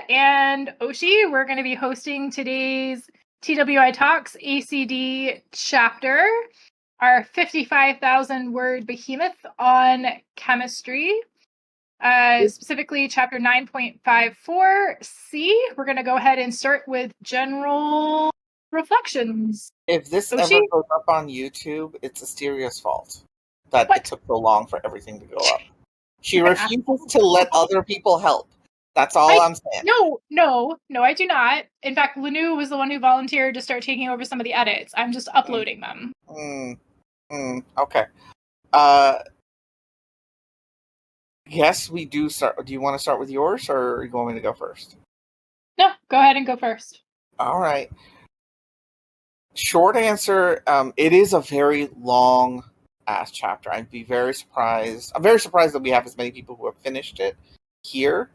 and Oshi. We're going to be hosting today's TWI Talks ACD chapter, our 55,000 word behemoth on chemistry, specifically chapter 9.54C. We're going to go ahead and start with general reflections. If this Oshi? ever goes up on YouTube, it's Asteria's fault that it took so long for everything to go up. She refuses to let other people help. That's all I'm saying. No, I do not. In fact, Lanu was the one who volunteered to start taking over some of the edits. I'm just uploading them. Okay. Yes, we do start. Do you want to start with yours, or you want me to go first? No, go ahead and go first. All right. Short answer, it is a very long ass chapter. I'd be very surprised. I'm very surprised that we have as many people who have finished it here.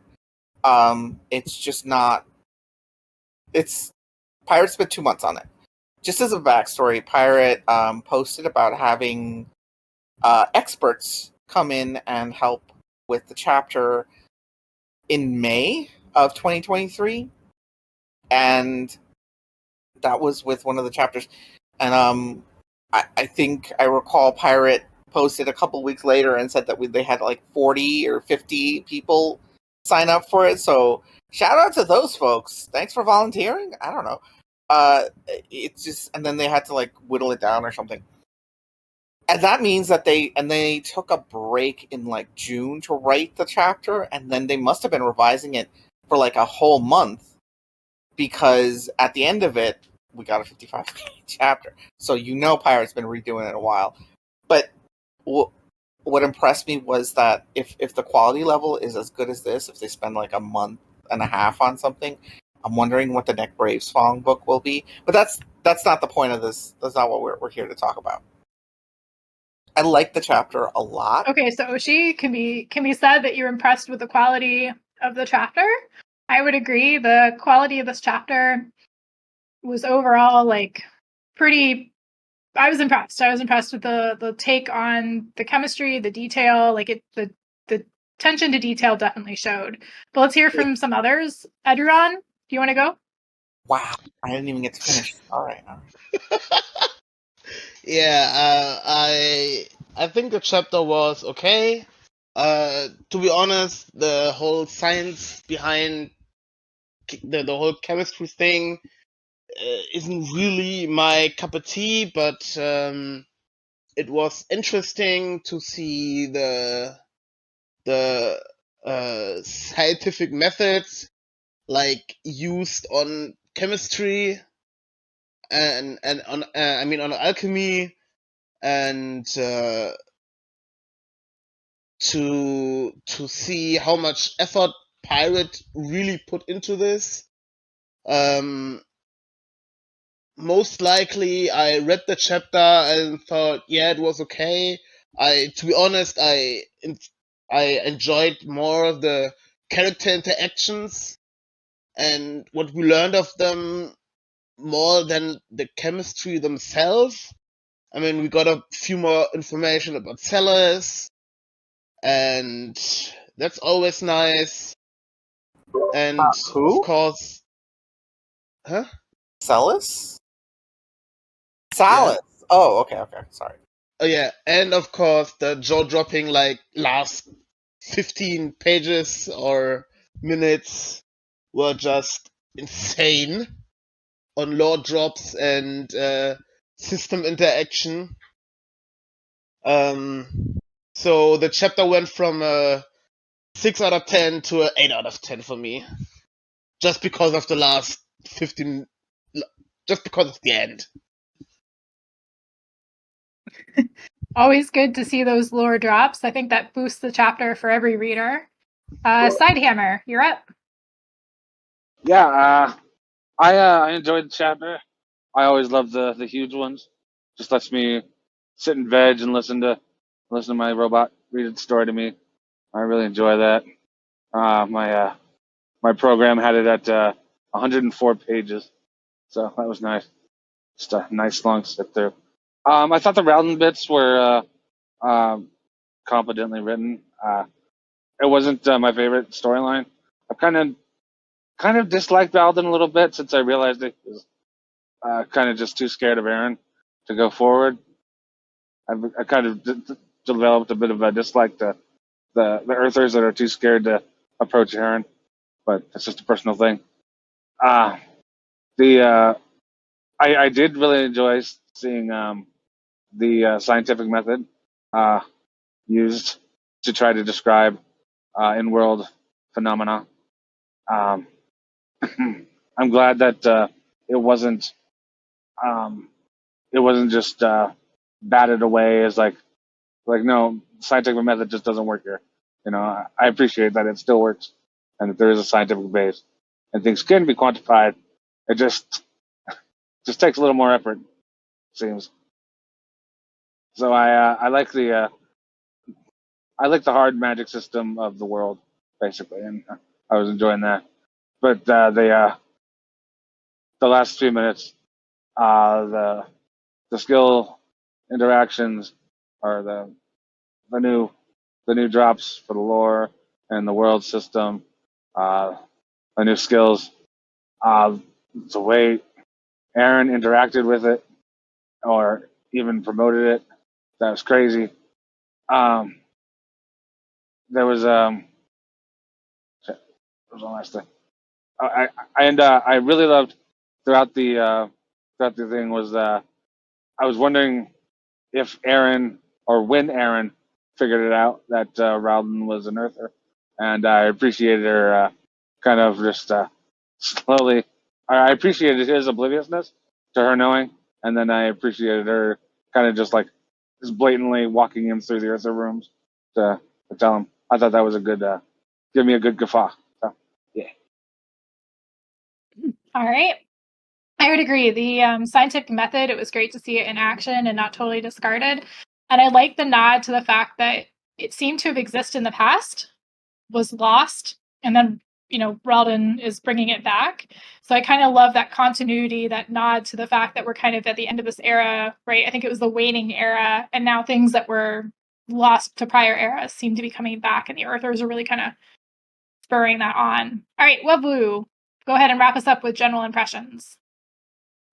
It's just not. Pirate spent 2 months on it. Just as a backstory, Pirate posted about having experts come in and help with the chapter in May of 2023, and that was with one of the chapters. And I think I recall Pirate posted a couple weeks later and said that they had like 40 or 50 people sign up for it. So shout out to those folks. Thanks for volunteering. I don't know. It's just, and then they had to like whittle it down or something. And that means that they took a break in like June to write the chapter, and then they must have been revising it for like a whole month, because at the end of it, we got a 55-page chapter. So Pirate's been redoing it a while. But what impressed me was that if the quality level is as good as this, if they spend like a month and a half on something, I'm wondering what the Neck Brave Song book will be. But that's not the point of this. That's not what we're here to talk about. I like the chapter a lot. Okay, so Oshi, can be said that you're impressed with the quality of the chapter? I would agree. The quality of this chapter was overall like pretty. I was impressed. I was impressed with the take on the chemistry, the detail. The attention to detail definitely showed. But let's hear from some others. Edron, do you want to go? Wow, I didn't even get to finish. All right. Yeah, I think the chapter was okay. To be honest, the whole science behind the whole chemistry thing isn't really my cup of tea, but it was interesting to see the scientific methods like used on chemistry and on on alchemy, and to see how much effort Pirate really put into this. Most likely, I read the chapter and thought, yeah, it was okay. To be honest, I enjoyed more of the character interactions and what we learned of them more than the chemistry themselves. I mean, we got a few more information about Sellers, and that's always nice. And who? of course, Salus? Salus. Yeah. Oh, okay. Sorry. Oh yeah, and of course the jaw-dropping like last 15 pages or minutes were just insane on lore drops and system interaction. So the chapter went from a 6 out of 10 to an 8 out of 10 for me, just because of the last 15, just because of the end. Always good to see those lore drops. I think that boosts the chapter for every reader. Sidehammer, you're up. Yeah, I enjoyed the chapter. I always love the huge ones. Just lets me sit and veg and listen to my robot read the story to me. I really enjoy that. My program had it at 104 pages, so that was nice. Just a nice long sit through. I thought the Rowden bits were competently written. It wasn't my favorite storyline. I've kind of kind of disliked Alden a little bit since I realized he was kind of just too scared of Aaron to go forward. I kind of developed a bit of a dislike to the Earthers that are too scared to approach Aaron, but it's just a personal thing. I did really enjoy seeing the scientific method used to try to describe in-world phenomena. I'm glad that it wasn't just batted away as like no, scientific method just doesn't work here. I appreciate that it still works and that there is a scientific base and things can be quantified. It just takes a little more effort, it seems. So I like the hard magic system of the world basically, and I was enjoying that. But the last few minutes, the skill interactions are the new drops for the lore and the world system, the new skills, the way Aaron interacted with it or even promoted it. That was crazy. There was one last thing. I really loved throughout the thing was I was wondering if Aaron or when Aaron figured it out that Rowden was an Earther, and I appreciated her kind of just slowly. I appreciated his obliviousness to her knowing, and then I appreciated her kind of just blatantly walking him through the Earther rooms to tell him. I thought that was a good, give me a good guffaw. So, yeah. All right. I would agree. The scientific method, it was great to see it in action and not totally discarded. And I like the nod to the fact that it seemed to have existed in the past, was lost, and then, Ralden is bringing it back. So I kind of love that continuity, that nod to the fact that we're kind of at the end of this era, right? I think it was the waning era, and now things that were lost to prior eras seem to be coming back, and the Earthers are really kind of spurring that on. All right, Webwoo, go ahead and wrap us up with general impressions.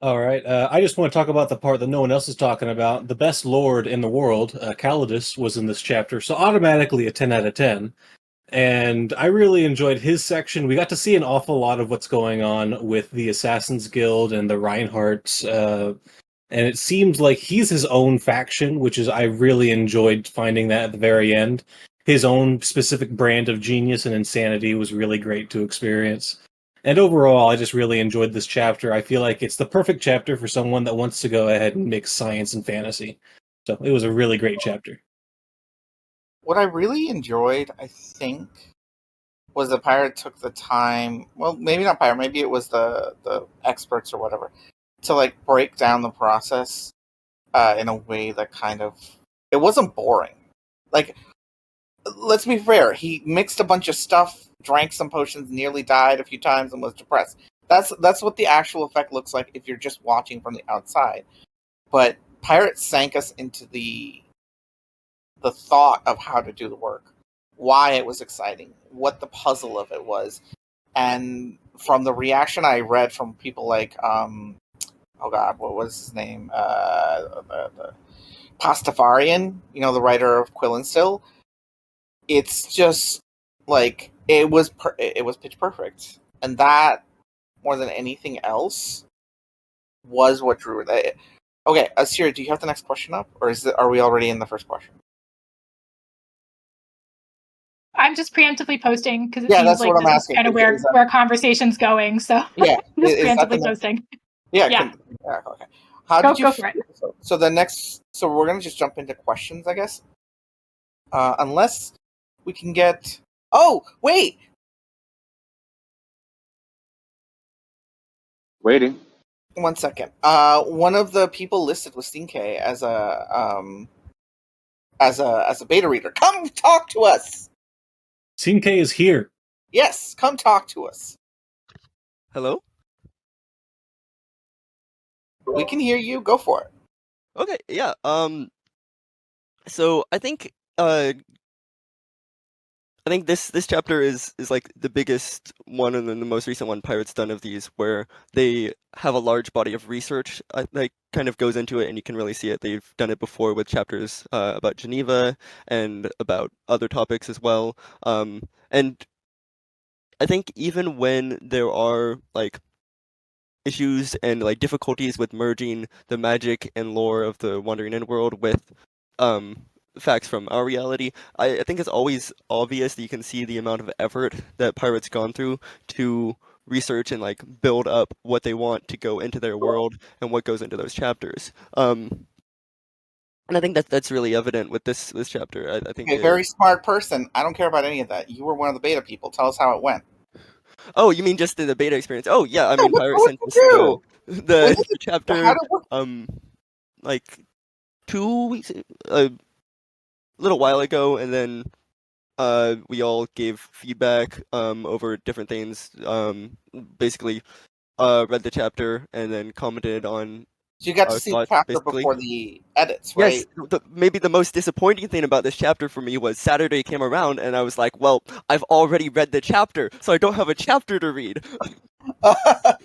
All right. I just want to talk about the part that no one else is talking about. The best lord in the world, Calidus, was in this chapter, so automatically a 10 out of 10. And I really enjoyed his section. We got to see an awful lot of what's going on with the Assassin's Guild and the Reinhardts, and it seems like he's his own faction, which is, I really enjoyed finding that at the very end. His own specific brand of genius and insanity was really great to experience. And overall, I just really enjoyed this chapter. I feel like it's the perfect chapter for someone that wants to go ahead and mix science and fantasy. So it was a really great chapter. What I really enjoyed, I think, was the pirate took the time. Well, maybe not pirate. Maybe it was the experts or whatever to break down the process in a way that kind of it wasn't boring. Let's be fair. He mixed a bunch of stuff, drank some potions, nearly died a few times, and was depressed. That's what the actual effect looks like if you're just watching from the outside. But Pirate sank us into the thought of how to do the work, why it was exciting, what the puzzle of it was, and from the reaction I read from people like oh god, what was his name? The Pastafarian, the writer of Quill and Still. It's just it was pitch perfect, and that more than anything else was what drew it. Okay, Asteria, do you have the next question up, or are we already in the first question? I'm just preemptively posting because it seems like this is kind of where conversation's going. So yeah, just preemptively posting. Yeah. Okay. How did you? Go for it. So the next, so we're gonna just jump into questions, I guess. Unless we can get. Oh wait. Waiting. 1 second. One of the people listed was Stinke as a beta reader. Come talk to us. Stinke is here. Yes, come talk to us. Hello? We can hear you. Go for it. Okay, yeah. So I think think this chapter is like the biggest one and then the most recent one Pirate's done of these, where they have a large body of research that kind of goes into it, and you can really see it. They've done it before with chapters about Geneva and about other topics as well. And I think even when there are like issues and like difficulties with merging the magic and lore of the Wandering End world with facts from our reality, I think it's always obvious that you can see the amount of effort that Pirate's gone through to research and like build up what they want to go into their world and what goes into those chapters. And I think that's really evident with this chapter. I think A very smart person. I don't care about any of that. You were one of the beta people. Tell us how it went. Oh, you mean just in the beta experience? Oh yeah, I mean what Pirate would sent you us do? the How chapter did it work? like 2 weeks, a little while ago, and then we all gave feedback over different things. Basically read the chapter and then commented on So you got to our see the thoughts, chapter basically. before the edits, Yes, right? maybe the most disappointing thing about this chapter for me was Saturday came around and I was like, well, I've already read the chapter, so I don't have a chapter to read.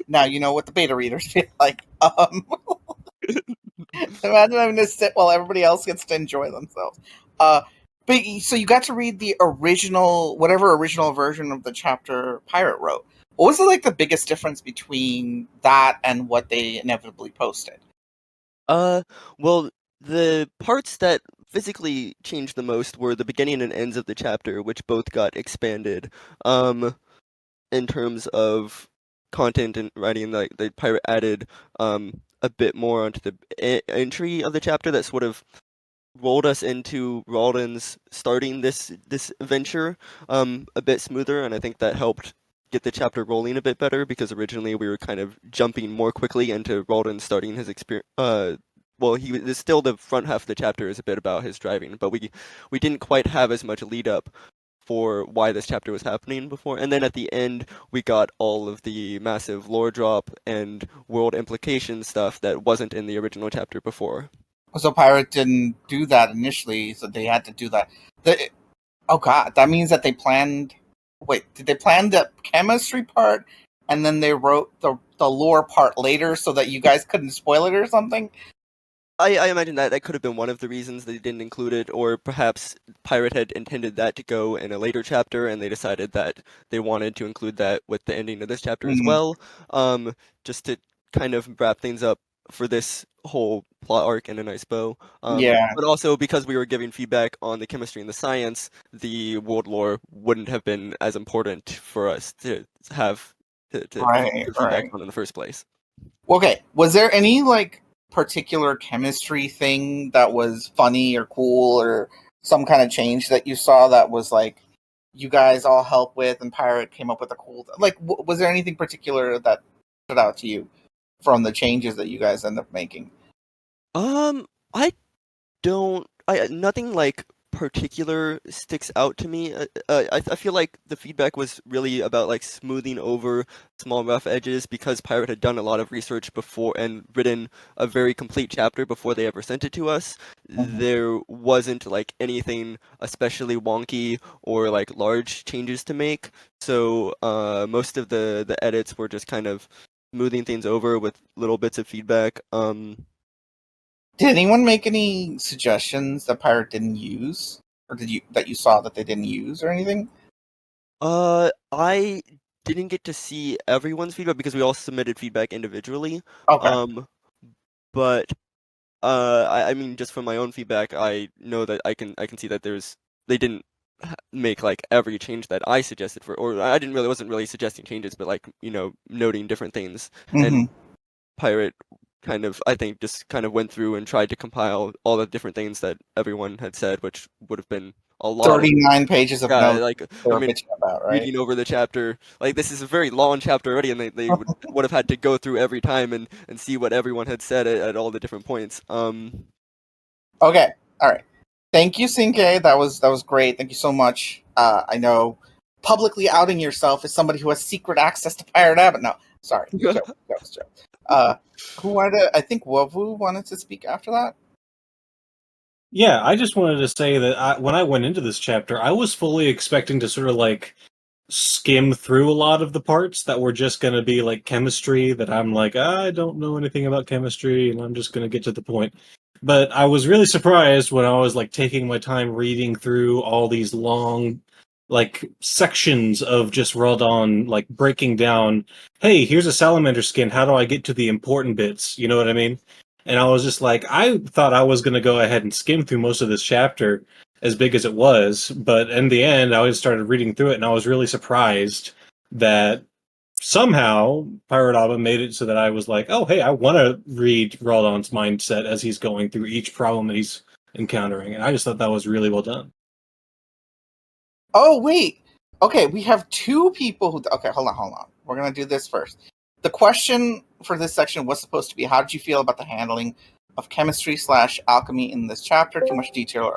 Now you know what the beta readers feel like. Imagine having to sit while everybody else gets to enjoy themselves. But so you got to read the original, whatever original version of the chapter Pirate wrote. What was like the biggest difference between that and what they inevitably posted? Well, the parts that physically changed the most were the beginning and ends of the chapter, which both got expanded. In terms of content and writing, like the pirate added a bit more onto the entry of the chapter that sort of rolled us into Rawdon's starting this venture a bit smoother, and I think that helped get the chapter rolling a bit better, because originally we were kind of jumping more quickly into Rawdon starting his experience. Well, there's still the front half of the chapter is a bit about his driving, but we didn't quite have as much lead up for why this chapter was happening before. And then at the end, we got all of the massive lore drop and world implication stuff that wasn't in the original chapter before. So Pirate didn't do that initially, so they had to do that. Oh god, that means that they planned... Wait, did they plan the chemistry part, and then they wrote the lore part later so that you guys couldn't spoil it or something? I imagine that could have been one of the reasons they didn't include it, or perhaps Pirate had intended that to go in a later chapter, and they decided that they wanted to include that with the ending of this chapter as well, just to kind of wrap things up for this whole plot arc in a nice bow. Yeah. But also because we were giving feedback on the chemistry and the science, the world lore wouldn't have been as important for us to have to give feedback on in the first place. Okay, was there any like particular chemistry thing that was funny or cool, or some kind of change that you saw that was like you guys all helped with and Pirate came up with a cool, like was there anything particular that stood out to you from the changes that you guys end up making? Nothing like particular sticks out to me. I feel like the feedback was really about like smoothing over small rough edges, because Pirate had done a lot of research before and written a very complete chapter before they ever sent it to us. There wasn't like anything especially wonky or like large changes to make, so most of the edits were just kind of smoothing things over with little bits of feedback. Did anyone make any suggestions that Pirate didn't use, or that you saw that they didn't use, or anything? I didn't get to see everyone's feedback because we all submitted feedback individually. Okay. But I mean, just from my own feedback, I know that I can see that they didn't make like every change that I suggested or I wasn't really suggesting changes, but like, noting different things. And Pirate I think just kind of went through and tried to compile all the different things that everyone had said, which would have been a lot 39 pages of notes. Like, I mean, about, right? Reading over the chapter, like this is a very long chapter already, and they would have had to go through every time and see what everyone had said at all the different points. Okay, all right. Thank you, Sinke. That was great. Thank you so much. I know publicly outing yourself as somebody who has secret access to Pirate Abbott. No, sorry. Joke. Who wanted to? I think Wovu wanted to speak after that. Yeah, I just wanted to say that when I went into this chapter, I was fully expecting to sort of like skim through a lot of the parts that were just going to be like chemistry that I'm like, I don't know anything about chemistry and I'm just going to get to the point. But I was really surprised when I was like taking my time reading through all these long like sections of just Rodon like breaking down, hey, here's a salamander skin, how do I get to the important bits? You know what I mean? And I was just like, I thought I was going to go ahead and skim through most of this chapter, as big as it was, but in the end, I just started reading through it, and I was really surprised that somehow Pirate Abba made it so that I was like, oh, hey, I want to read Raldon's mindset as he's going through each problem that he's encountering, and I just thought that was really well done. Oh, wait. Okay, we have two people who... Okay, hold on. We're going to do this first. The question for this section was supposed to be, how did you feel about the handling of chemistry/alchemy in this chapter? Too much detail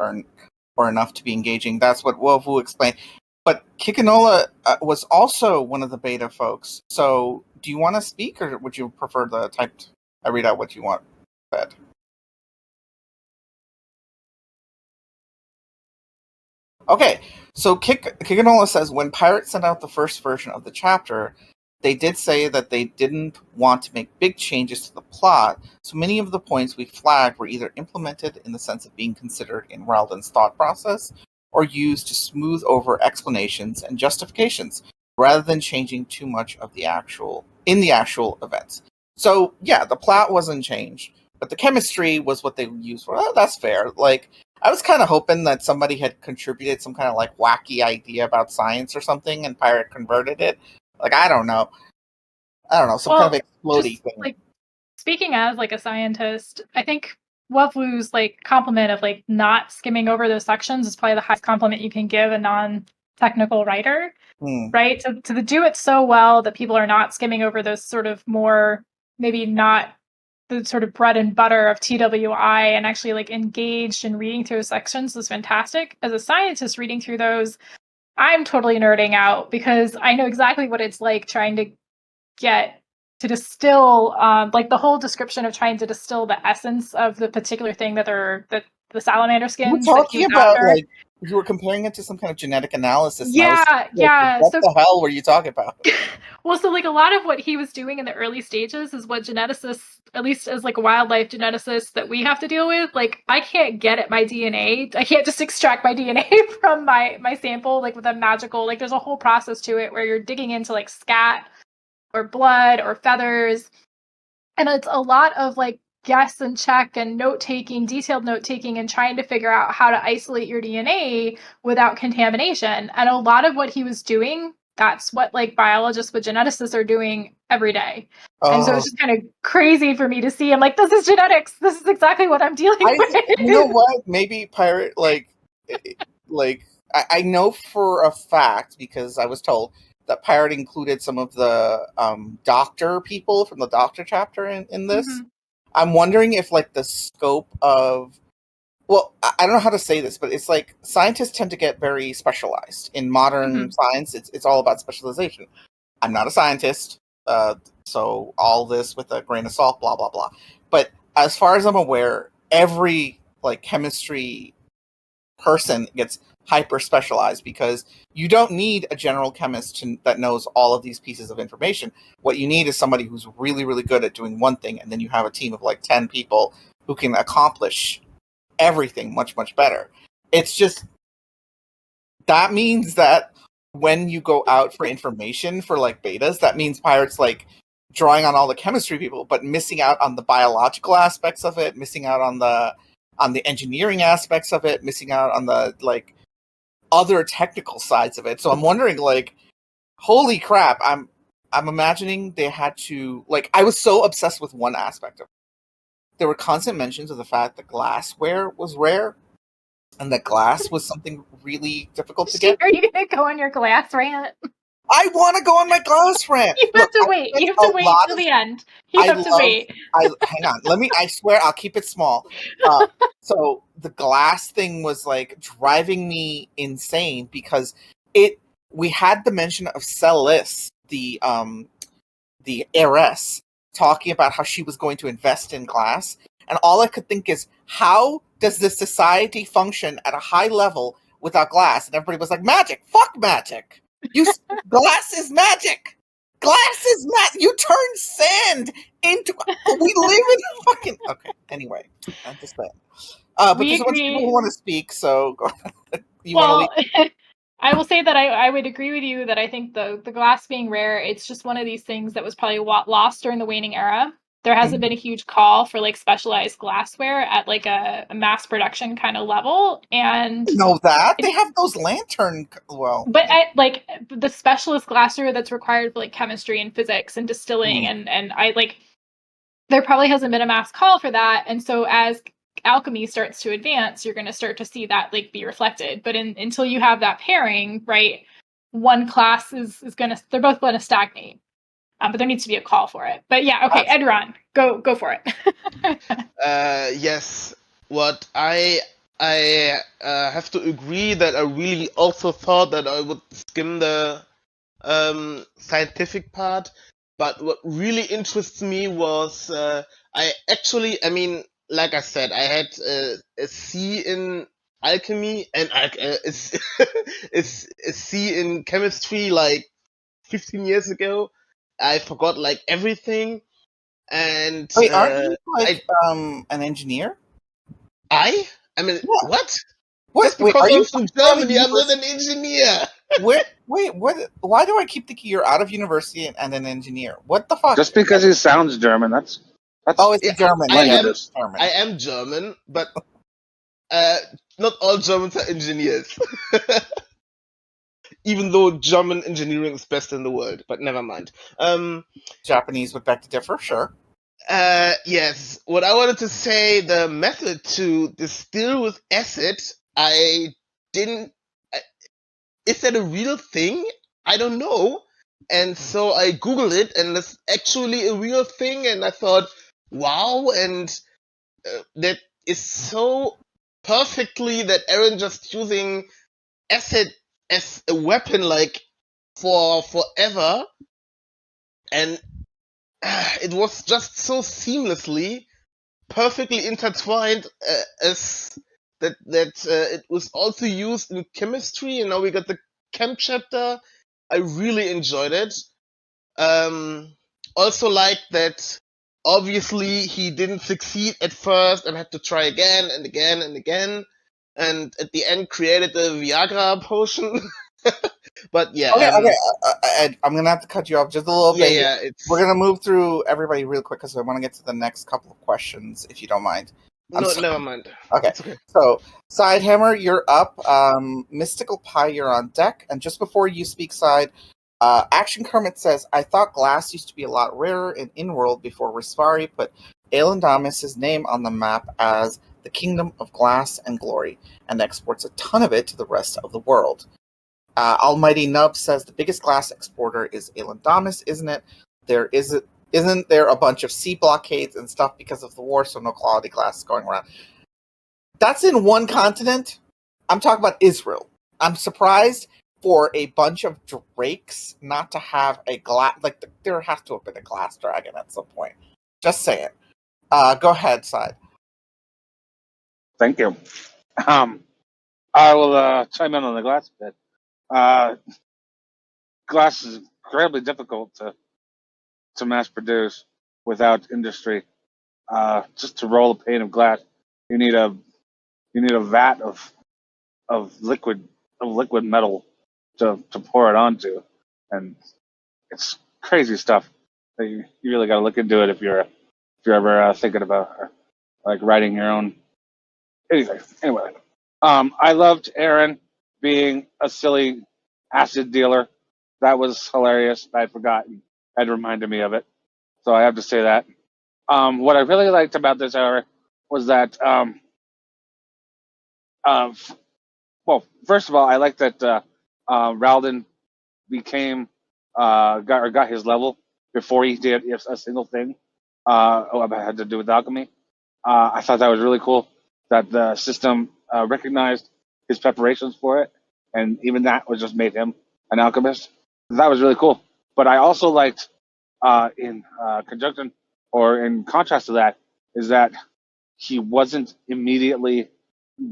or enough to be engaging? That's what Wovu explained. But Kikinola was also one of the beta folks. So do you want to speak, or would you prefer the typed... I read out what you want said? Okay, so Kikinola says, when Pirates sent out the first version of the chapter, they did say that they didn't want to make big changes to the plot, so many of the points we flagged were either implemented in the sense of being considered in Raldon's thought process, or used to smooth over explanations and justifications, rather than changing too much of the actual events. So, yeah, the plot wasn't changed, but the chemistry was what they used for. Oh, that's fair. Like, I was kind of hoping that somebody had contributed some kind of like wacky idea about science or something, and Pirate converted it. Like, I don't know, some kind of explodey thing. Like, speaking as like a scientist, I think Wovlu's like compliment of like not skimming over those sections is probably the highest compliment you can give a non-technical writer, right? To do it so well that people are not skimming over those sort of more maybe not the sort of bread and butter of TWI and actually like engaged in reading through those sections was fantastic. As a scientist reading through those, I'm totally nerding out because I know exactly what it's like trying to get to distill, like the whole description of trying to distill the essence of the particular thing that the salamander skins. We're talking about like you were comparing it to some kind of genetic analysis. Yeah. What the hell were you talking about? Well, so like a lot of what he was doing in the early stages is what geneticists, at least as like wildlife geneticists that we have to deal with. Like I can't get at my DNA. I can't just extract my DNA from my sample like with a magical, like there's a whole process to it where you're digging into like scat or blood or feathers. And it's a lot of like guess and check and note-taking, detailed note-taking, and trying to figure out how to isolate your DNA without contamination. And a lot of what he was doing, that's what like biologists with geneticists are doing every day. And so it's just kind of crazy for me to see. I'm like, this is genetics. This is exactly what I'm dealing with. You know what? Maybe Pirate, I know for a fact, because I was told, that Pirate included some of the doctor people from the doctor chapter in this. Mm-hmm. I'm wondering if like the scope of, well, I don't know how to say this, but it's like scientists tend to get very specialized. In modern science, it's all about specialization. I'm not a scientist, so all this with a grain of salt, blah, blah, blah. But as far as I'm aware, every like chemistry person gets hyper specialized because you don't need a general chemist that knows all of these pieces of information. What you need is somebody who's really, really good at doing one thing, and then you have a team of like 10 people who can accomplish everything much, much better. It's just, that means that when you go out for information for like betas, that means Pirate's like drawing on all the chemistry people, but missing out on the biological aspects of it, missing out on the engineering aspects of it, missing out on the like other technical sides of it. So I'm wondering, like, holy crap, I'm imagining they had to, like, I was so obsessed with one aspect of it. There were constant mentions of the fact that glassware was rare, and that glass was something really difficult to get. Are you going to go on your glass rant? I want to go on my glass rant. You have to wait. You have to wait till the end. You have to wait. Hang on. I swear I'll keep it small. So the glass thing was like driving me insane because we had the mention of Celis, the heiress, talking about how she was going to invest in glass. and all I could think is, how does this society function at a high level without glass? And everybody was like, magic. Fuck magic. Glass is magic. Glass is magic. You turn sand into. We live in a fucking. Okay. Anyway, I'm just saying. But We there's a bunch of people who want to speak, so go ahead. Well, I will say that I would agree with you that I think the glass being rare, it's just one of these things that was probably lost during the waning era. There hasn't been a huge call for like specialized glassware at like a mass production kind of level, and know that they have those lantern. Well, but like the specialist glassware that's required for like chemistry and physics and distilling, and I like there probably hasn't been a mass call for that, and so as alchemy starts to advance, you're going to start to see that like be reflected. But until you have that pairing, right, one class is going to, they're both going to stagnate. But there needs to be a call for it. But yeah, okay, Edron, go for it. Yes, what I have to agree that I really also thought that I would skim the scientific part, but what really interests me was I mean, like I said, I had a C in alchemy and it's a C in chemistry like 15 years ago. I forgot like everything, and wait, aren't you like an engineer? I mean, Yeah. what? What? Just Wait, because are you I'm from Germany, I'm not an engineer. Wait, what? Why do I keep thinking you're out of university and an engineer? What the fuck? Just because he sounds German, that's Oh, it's German. I German. am German, but not all Germans are engineers. Even though German engineering is best in the world, but never mind. Japanese would beg to differ, sure. Yes. What I wanted to say, the method to distill with acid, I didn't. Is that a real thing? I don't know. And so I Googled it, and it's actually a real thing, and I thought, wow, and that is so perfectly that Aaron just using acid as a weapon, like, for forever, and it was just so seamlessly, perfectly intertwined, as that it was also used in chemistry, and now we got the chem chapter. I really enjoyed it. Also like that, obviously he didn't succeed at first and had to try again and again and again, and at the end created the Viagra potion. But yeah. Okay. Ed, I'm gonna have to cut you off just a little bit. Yeah, we're gonna move through everybody real quick because I want to get to the next couple of questions, if you don't mind. Never mind. Okay. It's okay. So, Sidehammer, you're up. Mystical Pie, you're on deck. And just before you speak, Side, Action Kermit says, I thought glass used to be a lot rarer in InWorld before Rispari put Aelandamis' name on the map as the Kingdom of Glass and Glory, and exports a ton of it to the rest of the world. Almighty Nub says the biggest glass exporter is Aelandamis, isn't it? Isn't there a bunch of sea blockades and stuff because of the war, so no quality glass is going around? That's in one continent. I'm talking about Israel. I'm surprised for a bunch of drakes not to have a glass. Like, there has to have been a glass dragon at some point. Just saying. Go ahead, Side. Thank you. I will chime in on the glass bit. Glass is incredibly difficult to mass produce without industry. Just to roll a pane of glass, you need a vat of liquid metal to pour it onto, and it's crazy stuff. You really got to look into it if you're ever thinking about like writing your own. Anyway, I loved Aaron being a silly acid dealer. That was hilarious. I'd forgotten. Ed reminded me of it, so I have to say that. What I really liked about this hour was that, well, first of all, I liked that Ralden became got his level before he did a single thing had to do with alchemy. I thought that was really cool that the system recognized his preparations for it, and even that was just made him an alchemist. That was really cool. But I also liked in conjunction or in contrast to that is that he wasn't immediately,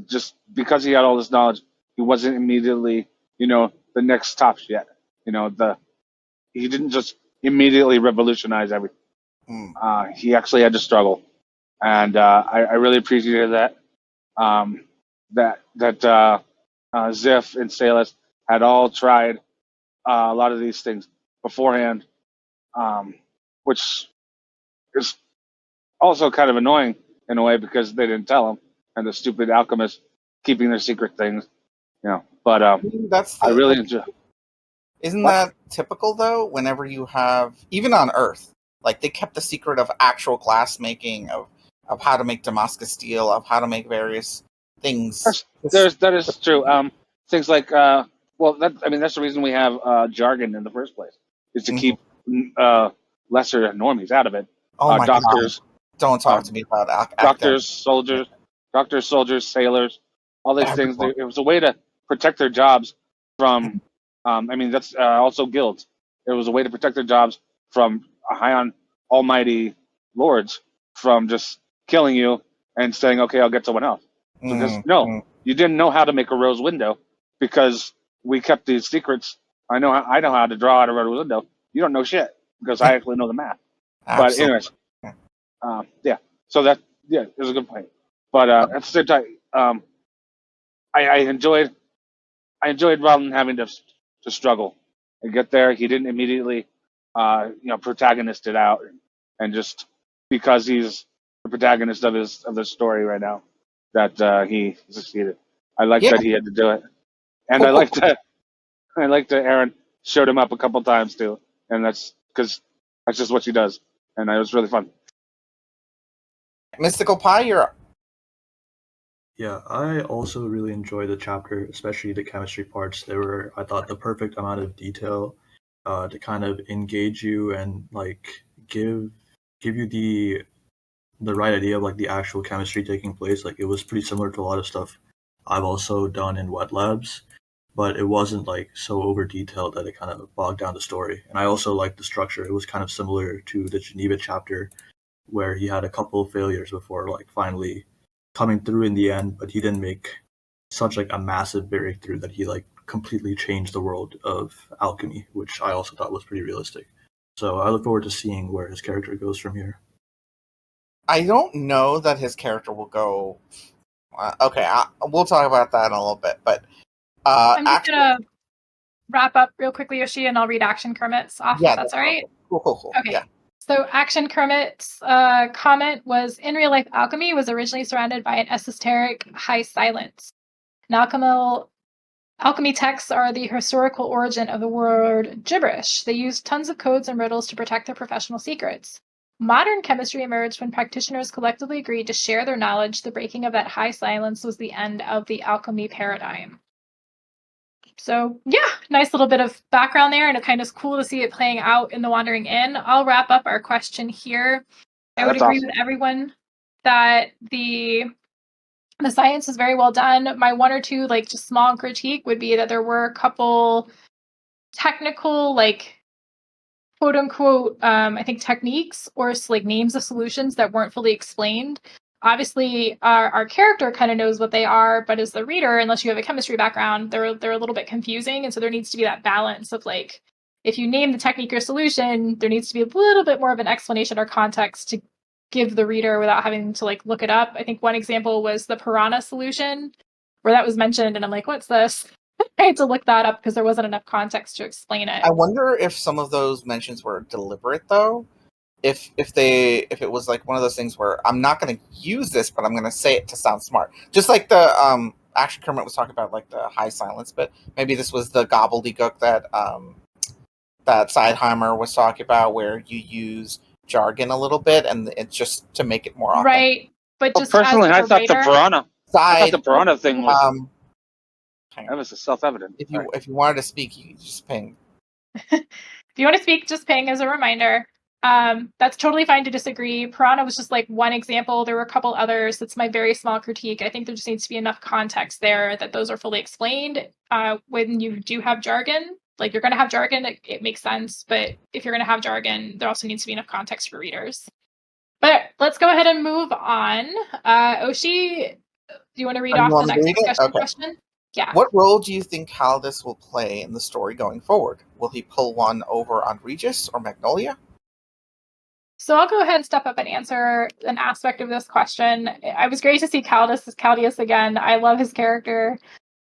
just because he had all this knowledge, he wasn't immediately, the next top yet. He didn't just immediately revolutionize everything. He actually had to struggle, and I really appreciated that. That Ziff and Salus had all tried a lot of these things beforehand, which is also kind of annoying in a way because they didn't tell him, and the stupid alchemists keeping their secret things, But That's I really enjoy. Isn't What? that typical though? Whenever you have, even on Earth, like they kept the secret of actual glass making, of how to make Damascus steel, of how to make various things. That is true. Things like that's the reason we have jargon in the first place, is to keep lesser normies out of it. Oh my Doctors, God! Don't talk to me about doctors, soldiers, sailors, all these things. It was a way to protect their jobs from. That's also guilds. It was a way to protect their jobs from high on almighty lords from just killing you and saying, "Okay, I'll get someone else." Because you didn't know how to make a rose window because we kept these secrets. I know how to draw out a rose window. You don't know shit because I actually know the math. But anyways, So it was a good point. But at the same time, I enjoyed Robin having to struggle and get there. He didn't immediately, protagonist it out, and just because he's the protagonist of the story right now, that he succeeded. I like that he had to do it, and I like that Aaron showed him up a couple times too, and that's because that's just what she does, and it was really fun. Mystical Pie, you're up. Yeah, I also really enjoyed the chapter, especially the chemistry parts. They were, I thought, the perfect amount of detail to kind of engage you and like give you the right idea of like the actual chemistry taking place. Like it was pretty similar to a lot of stuff I've also done in wet labs, but it wasn't like so over detailed that it kind of bogged down the story. And I also liked the structure. It was kind of similar to the Geneva chapter, where he had a couple of failures before like finally coming through in the end, but he didn't make such like a massive breakthrough that he like completely changed the world of alchemy, which I also thought was pretty realistic. So I look forward to seeing where his character goes from here. I don't know that his character will go. We'll talk about that in a little bit, but I'm just gonna wrap up real quickly, Yoshi, and I'll read Action Kermit's off. Yeah, if that's all right. Cool. Okay. Yeah. So Action Kermit's comment was, in real life, alchemy was originally surrounded by an esoteric high silence. And alchemy texts are the historical origin of the word gibberish. They used tons of codes and riddles to protect their professional secrets. Modern chemistry emerged when practitioners collectively agreed to share their knowledge. The breaking of that high silence was the end of the alchemy paradigm. So yeah, nice little bit of background there, and it kind of cool to see it playing out in the Wandering Inn. I'll wrap up our question here. I would agree with everyone that the science is very well done. My one or two just small critique would be that there were a couple technical quote unquote I think techniques or names of solutions that weren't fully explained. Obviously, our character kind of knows what they are, but as the reader, unless you have a chemistry background, they're a little bit confusing, and so there needs to be that balance of if you name the technique or solution, there needs to be a little bit more of an explanation or context to give the reader without having to look it up. I think one example was the piranha solution, where that was mentioned, and I'm like, what's this? I had to look that up because there wasn't enough context to explain it. I wonder if some of those mentions were deliberate, though. If it was one of those things where I'm not going to use this, but I'm going to say it to sound smart, just like the Action Kermit was talking about, the high silence. But maybe this was the gobbledygook that that Seidheimer was talking about, where you use jargon a little bit, and it's just to make it more authentic. Right, but just personally, I thought the piranha thing was that was self-evident. If you wanted to speak, you just ping. If you want to speak, just ping as a reminder. That's totally fine to disagree. Piranha was just one example. There were a couple others. That's my very small critique. I think there just needs to be enough context there that those are fully explained. When you do have jargon, you're going to have jargon, it makes sense. But if you're going to have jargon, there also needs to be enough context for readers. But let's go ahead and move on. Oshi, do you want to read off the next discussion question? Yeah. What role do you think Calidus will play in the story going forward? Will he pull one over on Regis or Magnolia? So I'll go ahead and step up and answer an aspect of this question. I was great to see Caldius again. I love his character.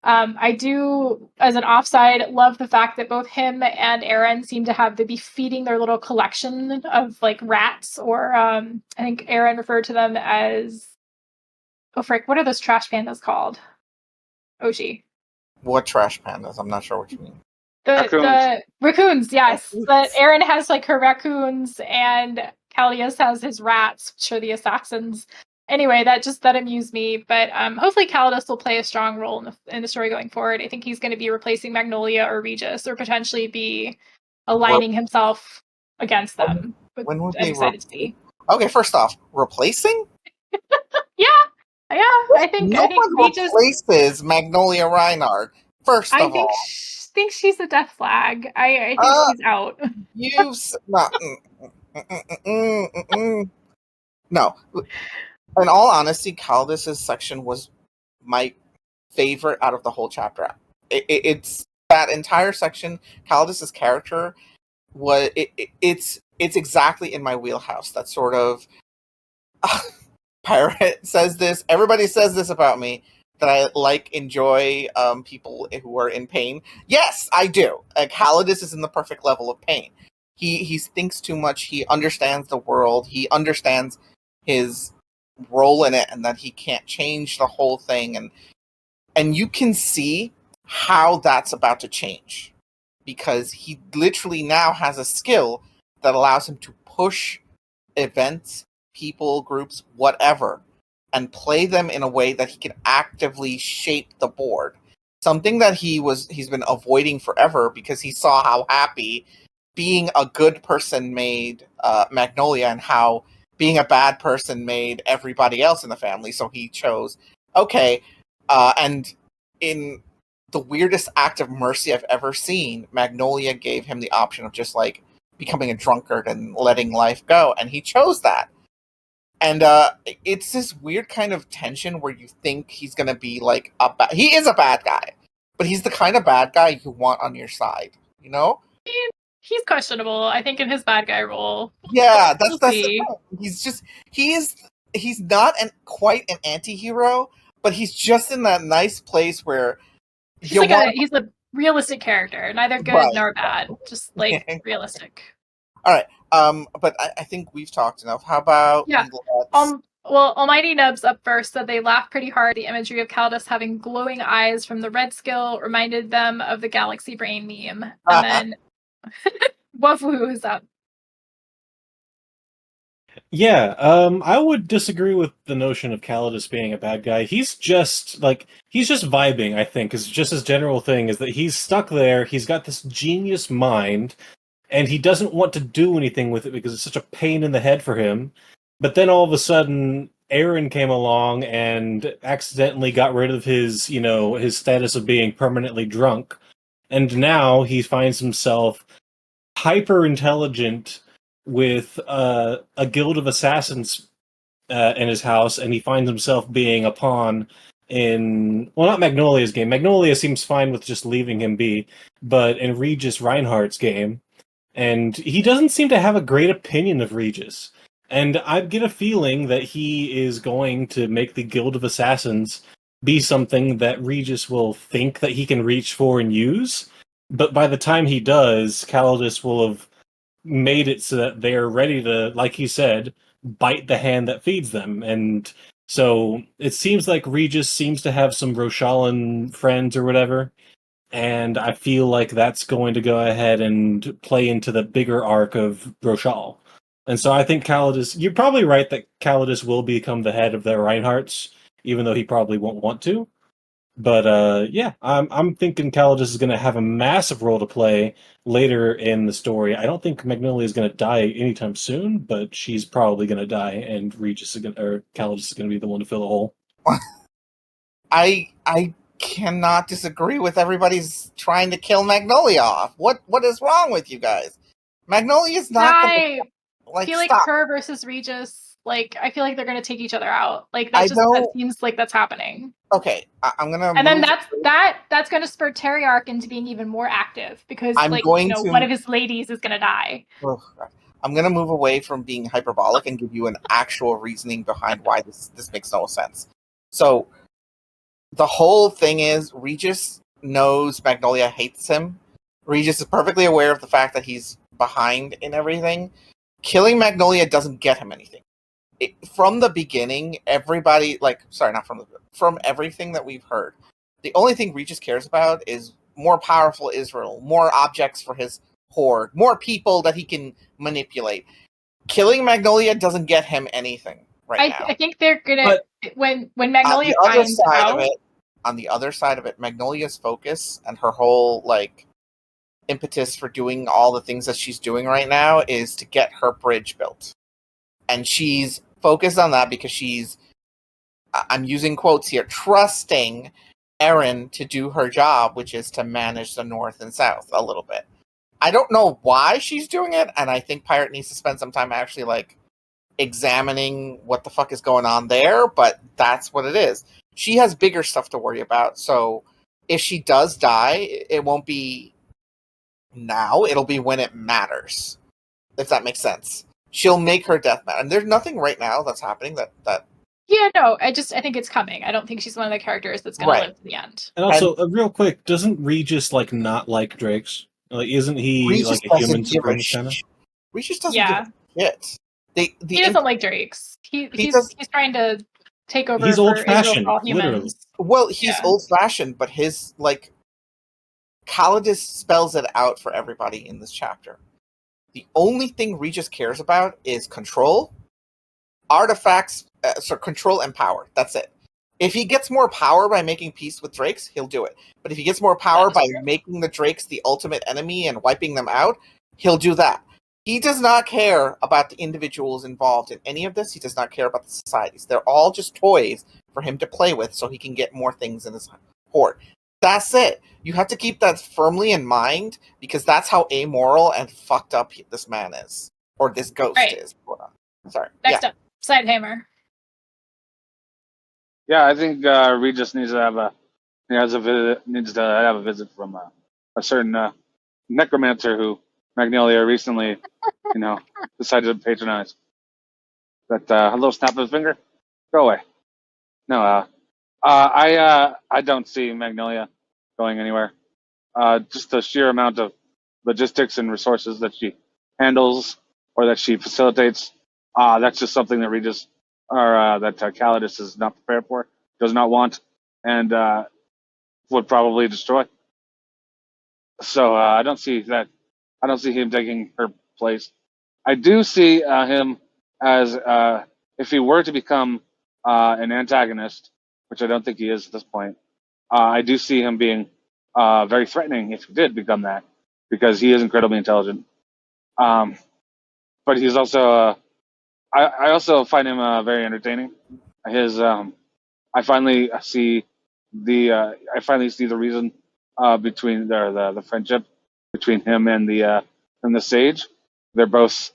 I do, as an offside, love the fact that both him and Aaron seem to be feeding their little collection of like rats, or I think Aaron referred to them as, oh frick, what are those trash pandas called? Oshi. What trash pandas? I'm not sure what you mean. The raccoons, yes. But Aaron has like her raccoons and Caldius has his rats, which are the assassins. Anyway, that amused me, but hopefully Calidus will play a strong role in the story going forward. I think he's going to be replacing Magnolia or Regis, or potentially be aligning himself against them. When would I'm excited to see. Okay, first off, replacing? Yeah, I think Regis replaces Magnolia Reinhardt. First of all, I think she's a death flag. I think she's out. No. In all honesty, Calidus's section was my favorite out of the whole chapter. It's that entire section. Calidus's character it's exactly in my wheelhouse. That sort of Pirate says this. Everybody says this about me, that I enjoy people who are in pain. Yes, I do. Calidus is in the perfect level of pain. He thinks too much. He understands the world. He understands his role in it, and that he can't change the whole thing, and you can see how that's about to change, because he literally now has a skill that allows him to push events, people, groups, whatever, and play them in a way that he can actively shape the board. Something that he's been avoiding forever, because he saw how happy being a good person made Magnolia, and how being a bad person made everybody else in the family. So he chose, okay, and in the weirdest act of mercy I've ever seen, Magnolia gave him the option of just becoming a drunkard and letting life go, and he chose that. And it's this weird kind of tension where you think he's going to be he is a bad guy, but he's the kind of bad guy you want on your side, you know? He's questionable, I think, in his bad guy role. Yeah, that's the thing. He's not quite an anti-hero, but he's just in that nice place where he's a realistic character, neither good nor bad, just realistic. All right, but I think we've talked enough. How about well, Almighty Nubs up first said they laughed pretty hard. The imagery of Calidus having glowing eyes from the red skill reminded them of the Galaxy Brain meme. And then Wafu is up. Yeah, I would disagree with the notion of Calidus being a bad guy. He's just vibing, I think, is just his general thing, is that he's stuck there, he's got this genius mind, and he doesn't want to do anything with it because it's such a pain in the head for him. But then all of a sudden, Aaron came along and accidentally got rid of his status of being permanently drunk. And now he finds himself hyper-intelligent with a guild of assassins in his house, and he finds himself being a pawn in, well, not Magnolia's game. Magnolia seems fine with just leaving him be, but in Regis Reinhardt's game. And he doesn't seem to have a great opinion of Regis. And I get a feeling that he is going to make the Guild of Assassins be something that Regis will think that he can reach for and use. But by the time he does, Calidus will have made it so that they're ready to, like he said, bite the hand that feeds them. And so it seems like Regis seems to have some Roshalan friends or whatever. And I feel like that's going to go ahead and play into the bigger arc of Roshal. And so I think Calidus, you're probably right that Calidus will become the head of the Reinhardts, even though he probably won't want to. But yeah, I'm thinking Calidus is going to have a massive role to play later in the story. I don't think Magnolia is going to die anytime soon, but she's probably going to die, and Calidus is going to be the one to fill the hole. I cannot disagree with everybody's trying to kill Magnolia off. What is wrong with you guys? Magnolia's not. I feel like her versus Regis Like, I feel like they're going to take each other out. Like, I that don't- seems like that's happening. Okay, I'm gonna. And then move- that's going to spur Terriarch into being even more active because, I'm like, going you know, to- one of his ladies is going to die. Oh, God. I'm gonna move away from being hyperbolic and give you an actual reasoning behind why this makes no sense. So, the whole thing is Regis knows Magnolia hates him. Regis is perfectly aware of the fact that he's behind in everything. Killing Magnolia doesn't get him anything. From the beginning, everybody, from everything that we've heard, the only thing Regis cares about is more powerful Israel, more objects for his horde, more people that he can manipulate. Killing Magnolia doesn't get him anything now. I think they're gonna when Magnolia finds out. On the other side of it, Magnolia's focus and her whole impetus for doing all the things that she's doing right now is to get her bridge built, and she's focused on that because she's, I'm using quotes here, trusting Erin to do her job, which is to manage the North and South a little bit. I don't know why she's doing it, and I think Pirate needs to spend some time actually examining what the fuck is going on there, but that's what it is. She has bigger stuff to worry about, so if she does die, it won't be now, it'll be when it matters. If that makes sense. She'll make her death matter. And there's nothing right now that's happening that Yeah, no, I think it's coming. I don't think she's one of the characters that's going to live to the end. And also, real quick, doesn't Regis not like Drakes? Isn't he Regis a human supremacist kind of? Regis doesn't give a shit. He doesn't like Drakes. He's trying to take over. He's old-fashioned, for all humans. literally. Well, he's old-fashioned, but his Calidus spells it out for everybody in this chapter. The only thing Regis cares about is control, artifacts, control and power. That's it. If he gets more power by making peace with Drakes, he'll do it. But if he gets more power by making the Drakes the ultimate enemy and wiping them out, he'll do that. He does not care about the individuals involved in any of this. He does not care about the societies. They're all just toys for him to play with so he can get more things in his horde. That's it. You have to keep that firmly in mind because that's how amoral and fucked up this man is. Or this ghost is. Sorry. Next up, Sidehammer. Yeah, I think Regis needs to have a visit from a certain necromancer who Magnolia recently, decided to patronize. That hello, snap of his finger, go away. No, I don't see Magnolia going anywhere. Just the sheer amount of logistics and resources that she handles or that she facilitates, that's just something that Regis or that Calidus is not prepared for, does not want, and would probably destroy. So I don't see that. I don't see him taking her place. I do see him as if he were to become an antagonist, which I don't think he is at this point. I do see him being very threatening if he did become that, because he is incredibly intelligent. But he's also, I also find him very entertaining. I finally see the reason between the friendship between him and the sage. They're both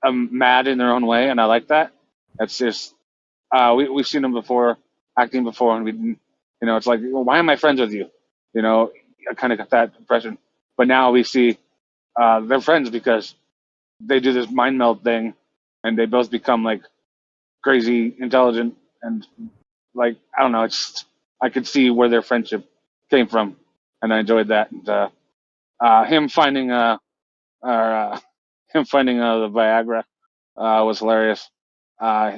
mad in their own way, and I like that. It's just we've seen them before, acting before, and we didn't. It's like, well, why am I friends with you? I kind of got that impression. But now we see they're friends because they do this mind meld thing, and they both become crazy intelligent, and I don't know. It's I could see where their friendship came from, and I enjoyed that. And him finding the Viagra was hilarious.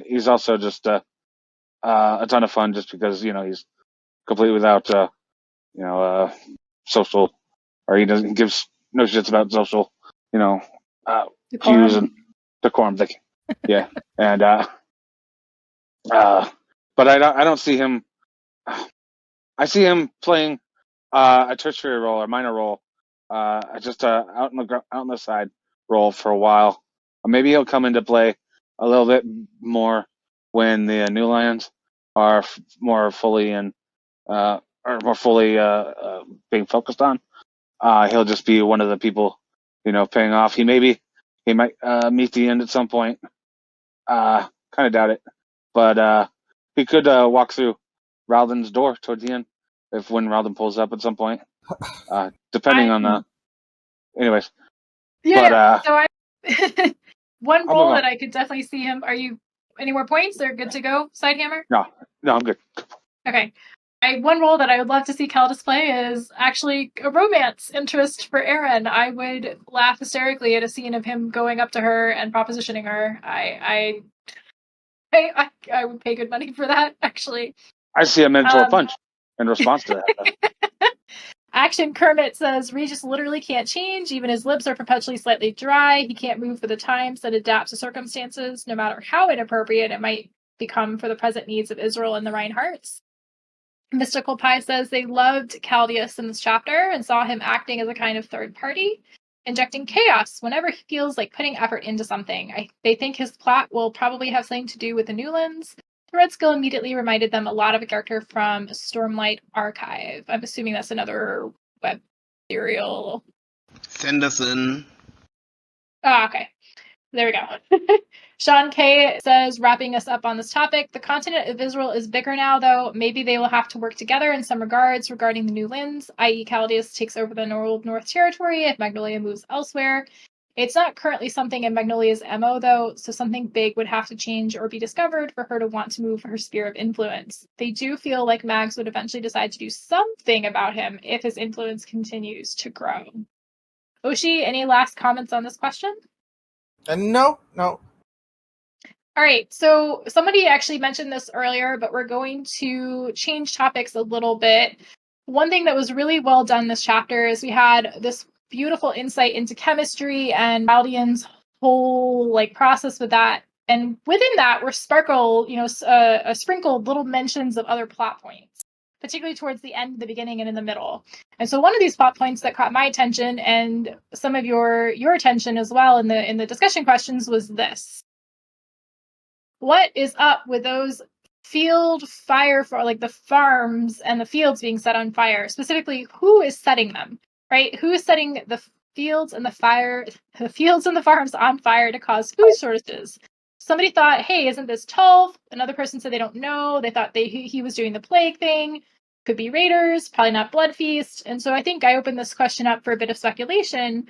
He's also just a ton of fun, just because he's completely without social, or he doesn't give no shits about social cues and decorum. Yeah, and but I don't see him. I see him playing a tertiary role or minor role, just out on the side role for a while. Maybe he'll come into play a little bit more when the New Lions are more fully being focused on. He'll just be one of the people, paying off. He might meet the end at some point, kind kind of doubt it. But he could walk through Ralden's door towards the end, when Ralden pulls up at some point. Depending on anyways. Yeah. But So I one I'll role move that on. I could definitely see him. Are you any more points or good to go, Sidehammer? No, I'm good. Okay. One role that I would love to see Caldas play is actually a romance interest for Aaron. I would laugh hysterically at a scene of him going up to her and propositioning her. I would pay good money for that, actually. I see a Minotaur punch in response to that. Action Kermit says Regis literally can't change. Even his lips are perpetually slightly dry. He can't move for the times that adapts to circumstances, no matter how inappropriate it might become for the present needs of Israel and the Reinhardts. Mystical Pie says they loved Caldius in this chapter and saw him acting as a kind of third party, injecting chaos whenever he feels like putting effort into something. They think his plot will probably have something to do with the Newlands. The Red Skull immediately reminded them a lot of a character from Stormlight Archive. I'm assuming that's another web serial. Sanderson. Ah, okay. There we go. Sean K says, wrapping us up on this topic, the continent of Israel is bigger now, though. Maybe they will have to work together in some regards regarding the new lands, i.e. Caldeus takes over the North Territory if Magnolia moves elsewhere. It's not currently something in Magnolia's MO, though, so something big would have to change or be discovered for her to want to move her sphere of influence. They do feel like Mags would eventually decide to do something about him if his influence continues to grow. Oshi, any last comments on this question? No. All right, so somebody actually mentioned this earlier, but we're going to change topics a little bit. One thing that was really well done this chapter is we had this beautiful insight into chemistry and Valdian's whole process with that, and within that were sprinkled little mentions of other plot points, particularly towards the end, the beginning, and in the middle. And so one of these plot points that caught my attention and some of your attention as well in the discussion questions was this. What is up with those field fire for the farms and the fields being set on fire? Specifically, who is setting them, right? Who is setting the fields and the farms on fire to cause food shortages? Somebody thought, hey, isn't this Tolv? Another person said they don't know. They thought he was doing the plague thing. Could be raiders, probably not Blood Feast. And so I think I opened this question up for a bit of speculation.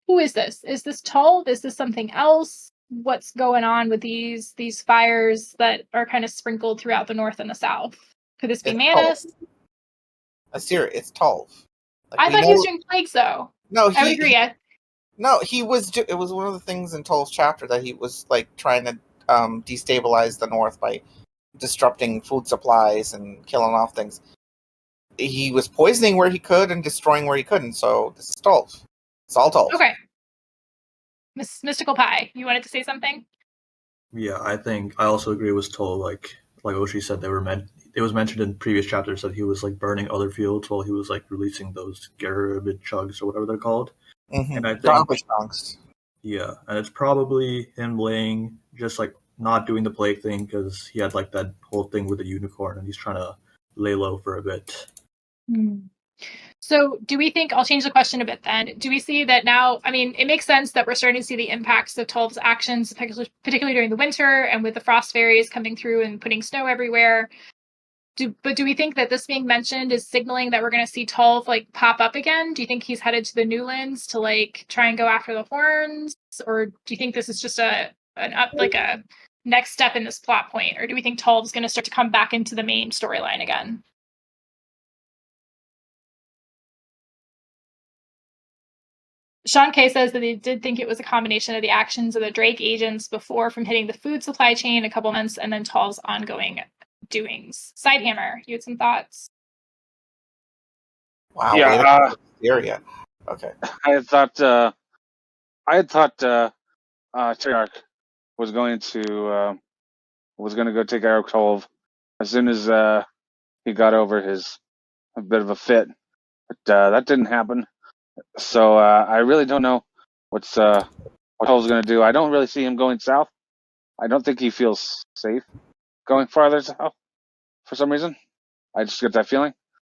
Who is this? Is this Tolv? Is this something else? What's going on with these fires that are kind of sprinkled throughout the north and the south? Could this be Manus? Asteria, it's Tolv. I thought he was doing plagues, though. No, I would agree. He was. It was one of the things in Tolv's chapter that he was trying to destabilize the north by disrupting food supplies and killing off things. He was poisoning where he could and destroying where he couldn't. So this is Tolv. It's all Tolv. Okay. Mystical Pie, you wanted to say something? Yeah, I also agree with Tolv. Like Oshi said, it was mentioned in previous chapters that he was burning other fields while he was releasing those Garabid chugs or whatever they're called. Mm-hmm. And I think garbage chunks. Yeah, and it's probably him laying just not doing the plague thing because he had that whole thing with the unicorn and he's trying to lay low for a bit. So do we think, I'll change the question a bit then, do we see that now, it makes sense that we're starting to see the impacts of Tolv's actions, particularly during the winter and with the frost fairies coming through and putting snow everywhere. But do we think that this being mentioned is signaling that we're going to see Tolv pop up again? Do you think he's headed to the Newlands to try and go after the horns? Or do you think this is just a next step in this plot point? Or do we think Tolv's going to start to come back into the main storyline again? Sean K says that they did think it was a combination of the actions of the Drake agents before from hitting the food supply chain a couple months and then Tolv's ongoing doings. Sidehammer, you had some thoughts? Wow. Yeah. Area. Okay. I had thought Treyarch was going to go take Eric Tolv as soon as he got over a bit of a fit, but that didn't happen. So I really don't know what Tolv's going to do. I don't really see him going south. I don't think he feels safe going farther south for some reason. I just get that feeling.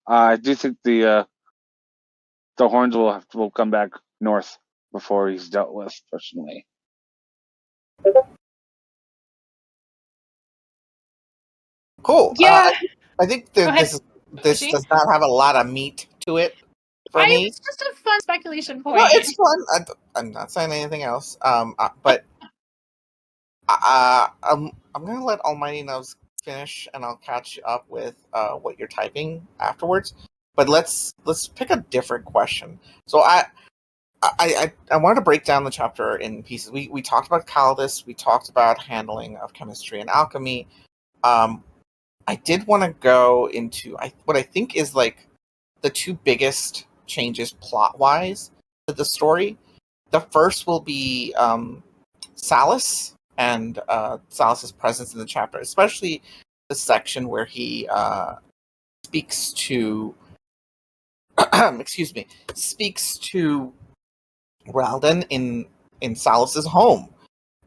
I do think the horns will come back north before he's dealt with personally. Cool. Yeah. I think Go ahead, this Oshi. does not have a lot of meat to it for me. It's just a fun speculation point. No, it's fun. I'm not saying anything else. But I'm gonna let Almighty Nubs finish, and I'll catch up with what you're typing afterwards. But let's pick a different question. So I wanted to break down the chapter in pieces. We talked about Calidus. We talked about handling of chemistry and alchemy. I did want to go into what I think is like the two biggest changes plot-wise to the story. The first will be Salus and Salus's presence in the chapter, especially the section where he speaks to speaks to Ralden in Salus's home.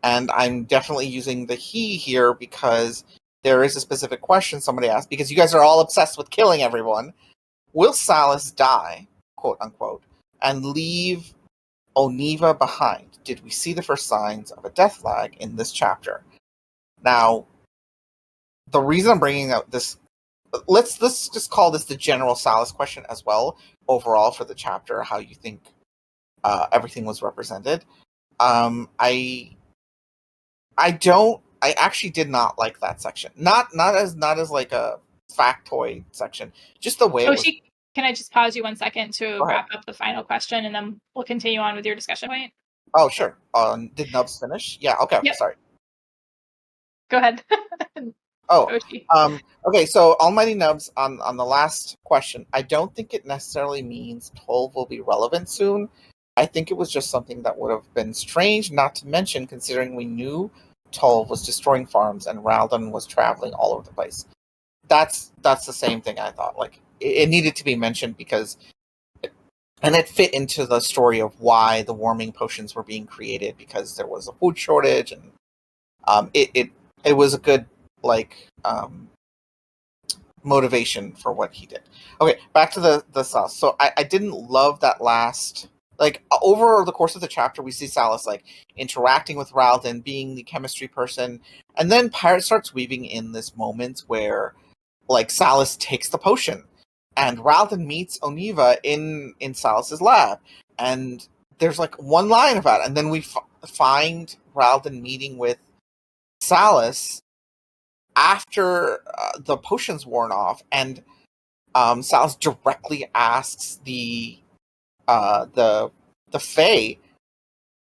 And I'm definitely using the he here because there is a specific question somebody asked, because you guys are all obsessed with killing everyone. Will Salus die, quote unquote, and leave Oniva behind? Did we see the first signs of a death flag in this chapter? Now, the reason I'm bringing up this, let's just call this the general Salus question as well, overall for the chapter, how you think everything was represented. I actually did not like that section. Not as like a factoid section. Just the way it was. Can I just pause you 1 second to Go ahead. wrap up the final question, and then we'll continue on with your discussion point? Oh, sure. Did Nubs finish? Yeah. Okay. Yep. Sorry. Go ahead. Oh. Oshi. Okay. So Almighty Nubs on the last question. I don't think it necessarily means Tolv will be relevant soon. I think it was just something that would have been strange not to mention, considering we knew Tolv was destroying farms and Ralden was traveling all over the place. That's the same thing I thought. Like, it needed to be mentioned because it fit into the story of why the warming potions were being created, because there was a food shortage, and it was a good motivation for what he did. Okay, back to the Salus. So I didn't love that last. Like, over the course of the chapter, we see Salus like interacting with Ralden, being the chemistry person, and then Pirate starts weaving in this moment where like Salus takes the potion, and Ralden meets Oniva in Salus's lab, and there's like one line about it, and then we find Ralden meeting with Salus after the potion's worn off, and Salus directly asks the Fae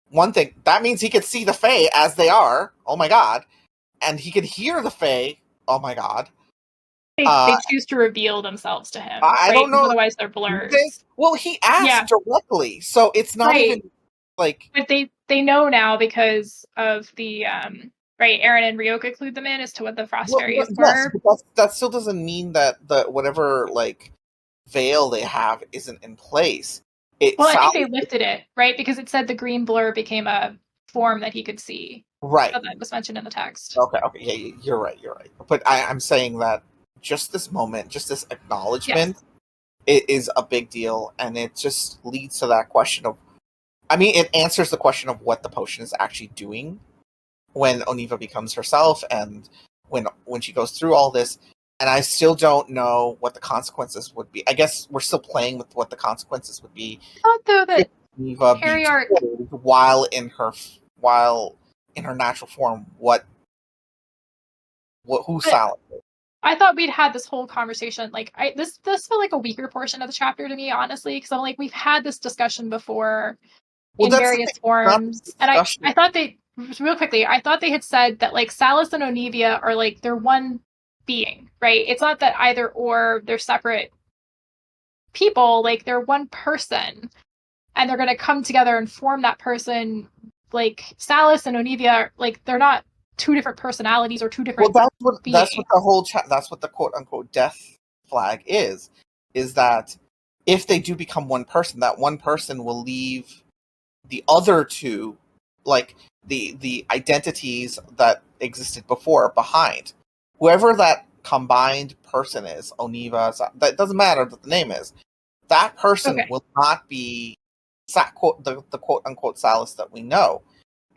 one thing. That means he could see the Fae as they are. Oh my god. And he could hear the Fae. Oh my god. They choose to reveal themselves to him. I don't know. Otherwise, they're blurs. Well, he asked directly, so it's not even like. But they know now because of the Aaron and Ryoka clued them in as to what the frost fairies were. But that still doesn't mean that the whatever like veil they have isn't in place. I think they lifted it, right? Because it said the green blur became a form that he could see. Right. So that was mentioned in the text. Okay, yeah, you're right. But I'm saying that just this moment, just this acknowledgement, it is a big deal, and it just leads to that question of, I mean, it answers the question of what the potion is actually doing when Oniva becomes herself, and when she goes through all this. And I still don't know what the consequences would be. I guess we're still playing with what the consequences would be. I thought though that Oniva while in her natural form, who's Salus? I thought we'd had this whole conversation. Like, this felt like a weaker portion of the chapter to me, honestly, because I'm like, we've had this discussion before in various forms, and I thought real quickly, I thought they had said that like Salus and Onivia are like they're one being, right? It's not that either or they're separate people, like they're one person, and they're going to come together and form that person. Like Salus and Onivia, like they're not two different personalities or two different. Well, that's what the whole that's what the quote unquote death flag is that if they do become one person, that one person will leave the other two, like the identities that existed before, behind. Whoever that combined person is, Oniva, that doesn't matter what the name is. That person will not be the quote unquote Salus that we know.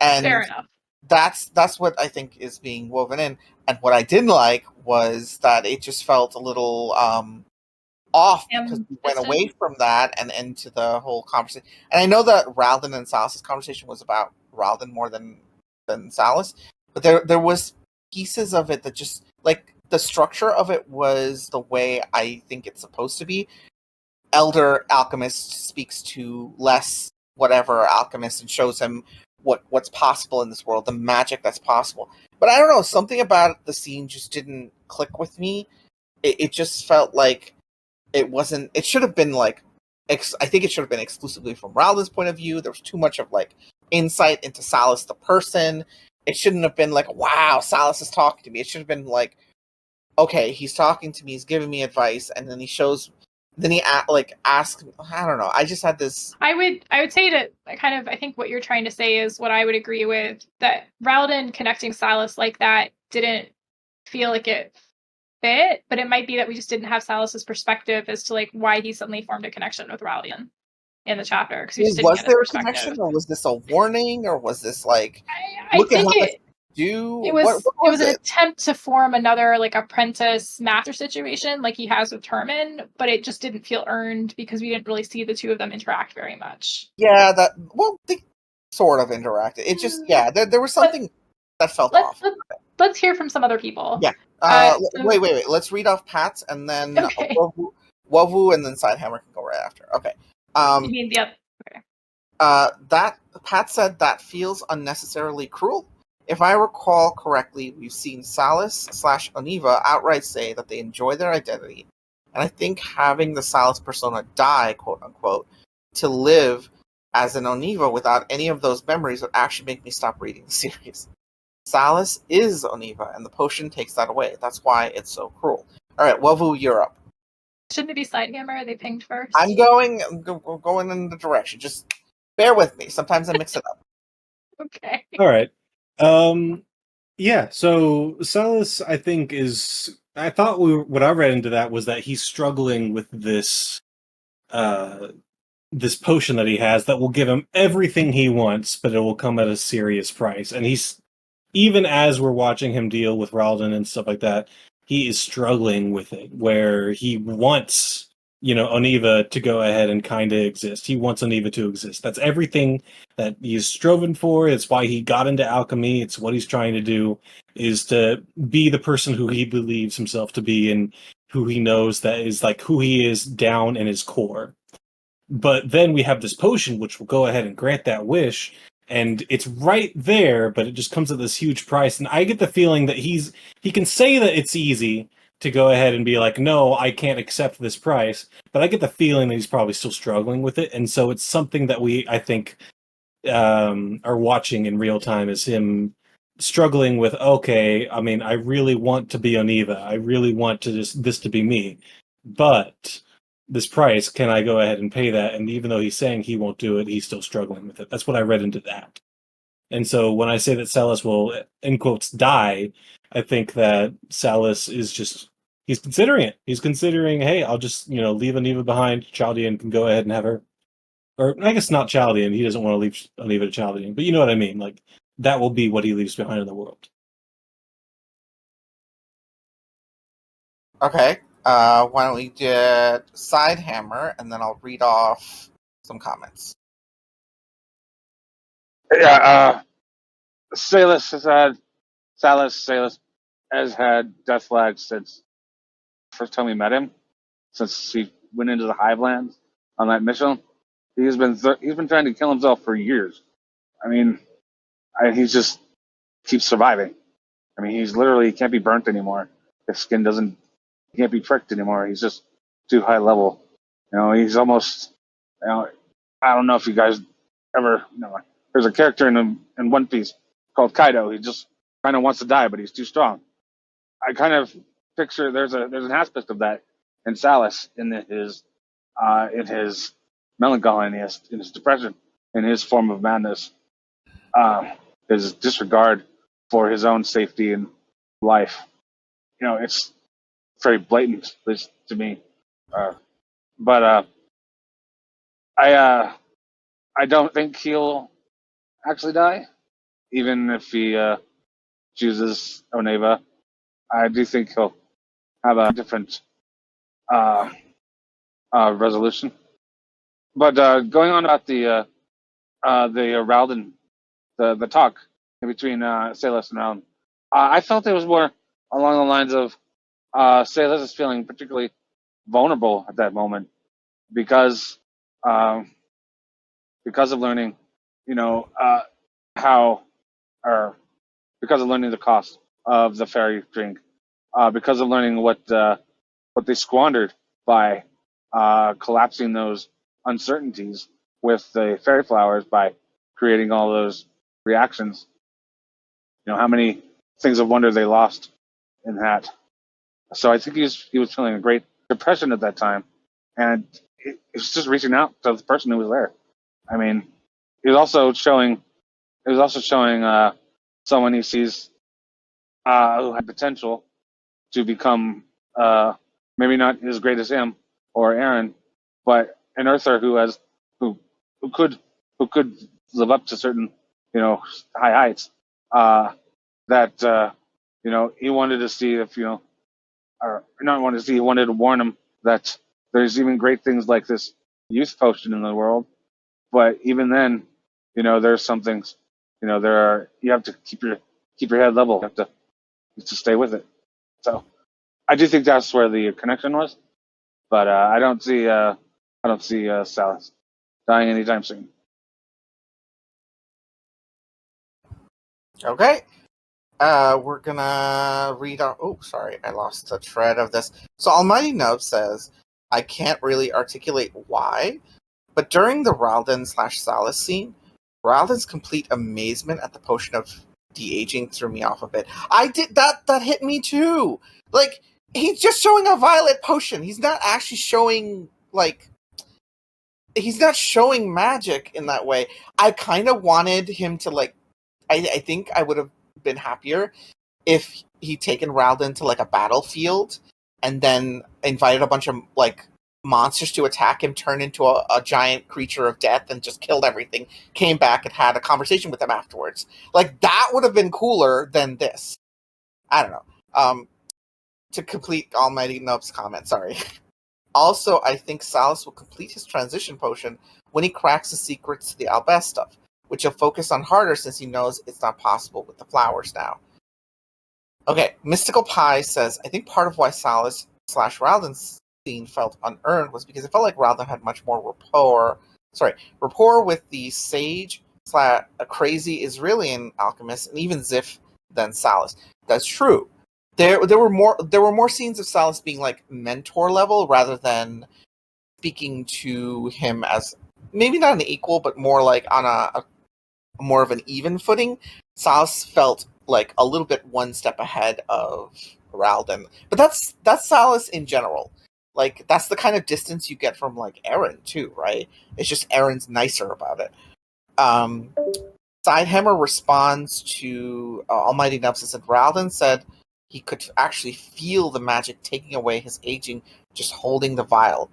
And fair enough. that's what I think is being woven in. And what I didn't like was that it just felt a little off because we went away from that and into the whole conversation. And I know that Ralden and Salas's conversation was about Ralden more than Salas, but there was pieces of it that just like the structure of it was the way I think it's supposed to be. Elder alchemist speaks to less whatever alchemist and shows him what's possible in this world, the magic that's possible. But I don't know, something about the scene just didn't click with me. It just felt like it wasn't. It should have been like. I think it should have been exclusively from Ralden's point of view. There was too much of like insight into Salas the person. It shouldn't have been like, wow, Salas is talking to me. It should have been like, okay, he's talking to me, he's giving me advice, and then he shows. Then he asks. I don't know. I just had this. I would say that kind of. I think what you're trying to say is what I would agree with. That Ralden connecting Salas like that didn't feel like it fit, but it might be that we just didn't have Salas's perspective as to like why he suddenly formed a connection with Ralden in the chapter. Because was there a connection, or was this a warning, or was this like? I think it. It was an attempt to form another like apprentice master situation like he has with Termin, but it just didn't feel earned because we didn't really see the two of them interact very much. Yeah, they sort of interacted. It just there was something that felt off. Let's hear from some other people. Yeah. Wait. Let's read off Pat's and then Wovu and then Sidehammer can go right after. Okay. You mean the other? Okay. That Pat said that feels unnecessarily cruel. If I recall correctly, we've seen Salas/Oniva outright say that they enjoy their identity, and I think having the Salas persona die, quote unquote, to live as an Oniva without any of those memories would actually make me stop reading the series. Salas is Oniva, and the potion takes that away. That's why it's so cruel. All right, Wovu, you're up. Shouldn't it be Sidehammer? They pinged first. I'm going in the direction. Just bear with me. Sometimes I mix it up. Okay. All right. Yeah, so Salas, I think, I thought what I read into that was that he's struggling with this this potion that he has that will give him everything he wants, but it will come at a serious price. And he's, even as we're watching him deal with Ralden and stuff like that, he is struggling with it, where he wants, Oniva to go ahead and kind of exist. He wants Oniva to exist. That's everything that he's striven for. It's why he got into alchemy. It's what he's trying to do, is to be the person who he believes himself to be and who he knows that is like who he is down in his core. But then we have this potion which will go ahead and grant that wish, and it's right there, but it just comes at this huge price. And I get the feeling that he can say that it's easy to go ahead and be like, no, I can't accept this price. But I get the feeling that he's probably still struggling with it. And so it's something that I think, are watching in real time, is him struggling with, okay, I mean, I really want to be Oniva. I really want to this to be me. But this price, can I go ahead and pay that? And even though he's saying he won't do it, he's still struggling with it. That's what I read into that. And so when I say that Salas will, in quotes, die, I think that Salas is just, he's considering it. He's considering, hey, I'll just, leave Oniva behind. Chaldean can go ahead and have her. Or I guess not Chaldean. He doesn't want to leave Oniva to Chaldean. But you know what I mean? Like, that will be what he leaves behind in the world. Okay. Why don't we get Sidehammer, and then I'll read off some comments. Yeah, Salas has had death flags since first time we met him, since he went into the Hivelands on that mission. He's been trying to kill himself for years. I mean, he just keeps surviving. I mean, he can't be burnt anymore. His skin he can't be pricked anymore. He's just too high level. He's almost, I don't know if you guys ever, there's a character in One Piece called Kaido. He just kind of wants to die, but he's too strong. I kind of picture there's an aspect of that in Salas, in his melancholy, in his depression, in his form of madness, his disregard for his own safety and life. It's very blatant, at least to me. But I don't think he'll actually die. even if he chooses Oneva, I do think he'll have a different resolution. But going on about the Ralden, the talk in between Salas and Ralden, I felt it was more along the lines of Salas is feeling particularly vulnerable at that moment because of learning, how, or because of learning the cost of the fairy drink, because of learning what they squandered by collapsing those uncertainties with the fairy flowers by creating all those reactions. How many things of wonder they lost in that. So I think he was feeling a great depression at that time, and it was just reaching out to the person who was there. I mean, it was also showing someone he sees who had potential to become maybe not as great as him or Aaron, but an Earther who could live up to certain high heights. That he wanted to see if or not wanted to see, he wanted to warn him that there's even great things like this youth potion in the world, but even then, there's some things, you have to keep your head level. You have to stay with it. So I do think that's where the connection was, but I don't see Salas dying anytime soon. Okay. We're gonna read our. Oh, sorry, I lost the thread of this. So Almighty Nub says, I can't really articulate why, but during the Ralden/Salas scene, Ralden's complete amazement at the potion of de-aging threw me off a bit. I did that. That hit me too. Like, he's just showing a violet potion. He's not actually showing he's not showing magic in that way. I kind of wanted him to I think I would have been happier if he'd taken Ralden to a battlefield and then invited a bunch of monsters to attack him, turned into a giant creature of death and just killed everything, came back and had a conversation with them afterwards. That would have been cooler than this. I don't know. To complete Almighty Nub's comment, sorry. Also, I think Salas will complete his transition potion when he cracks the secrets to the Albest stuff, which he'll focus on harder since he knows it's not possible with the flowers now. Okay, Mystical Pie says, I think part of why Salas/Ralden's scene felt unearned was because it felt like Ralden had much more rapport with the sage / a crazy Israeli alchemist and even Ziff than Salas. That's true. There were more scenes of Salas being mentor level rather than speaking to him as maybe not an equal, but more on a more of an even footing. Salas felt a little bit one step ahead of Ralden, but that's Salas in general. That's the kind of distance you get from Aaron too, right? It's just Aaron's nicer about it. Sidehammer responds to Almighty Nubs and Ralden said he could actually feel the magic taking away his aging just holding the vial.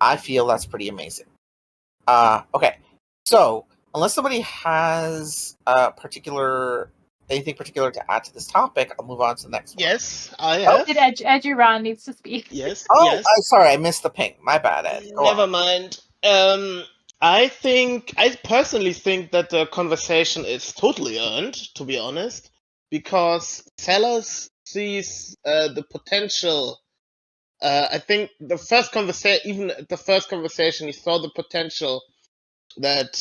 I feel that's pretty amazing. Okay, so unless somebody has anything particular to add to this topic, I'll move on to the next one. Yes, I have. Eduron needs to speak. Yes. Oh, yes. sorry, I missed the ping. My bad, Ed. Never mind. I personally think that the conversation is totally earned, to be honest, because Salas sees the potential. I think the first conversation, he saw the potential that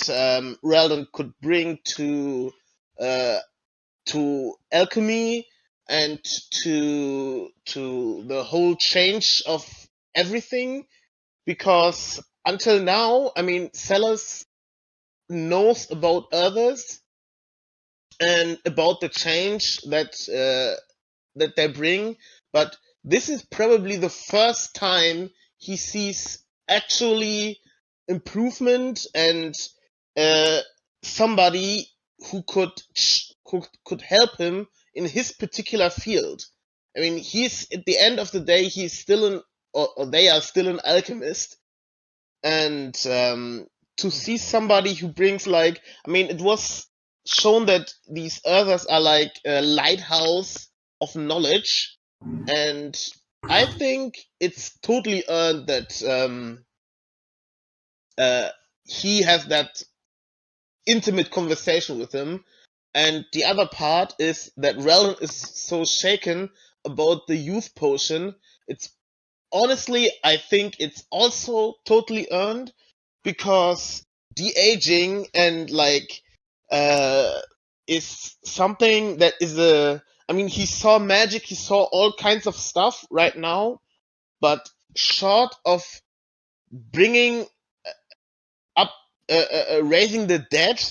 Ralden could bring to alchemy and to the whole change of everything, because until now, Salas knows about others and about the change that they bring, but this is probably the first time he sees actually improvement and somebody who could help him in his particular field. He's at the end of the day, he's still they are still an alchemist, and to see somebody who brings it was shown that these Earthers are like a lighthouse of knowledge, and I think it's totally earned that he has that intimate conversation with him. And the other part is that Rellon is so shaken about the youth potion. It's honestly, I think it's also totally earned, because de-aging and is something that is I mean, he saw magic, he saw all kinds of stuff right now, but short of bringing up raising the dead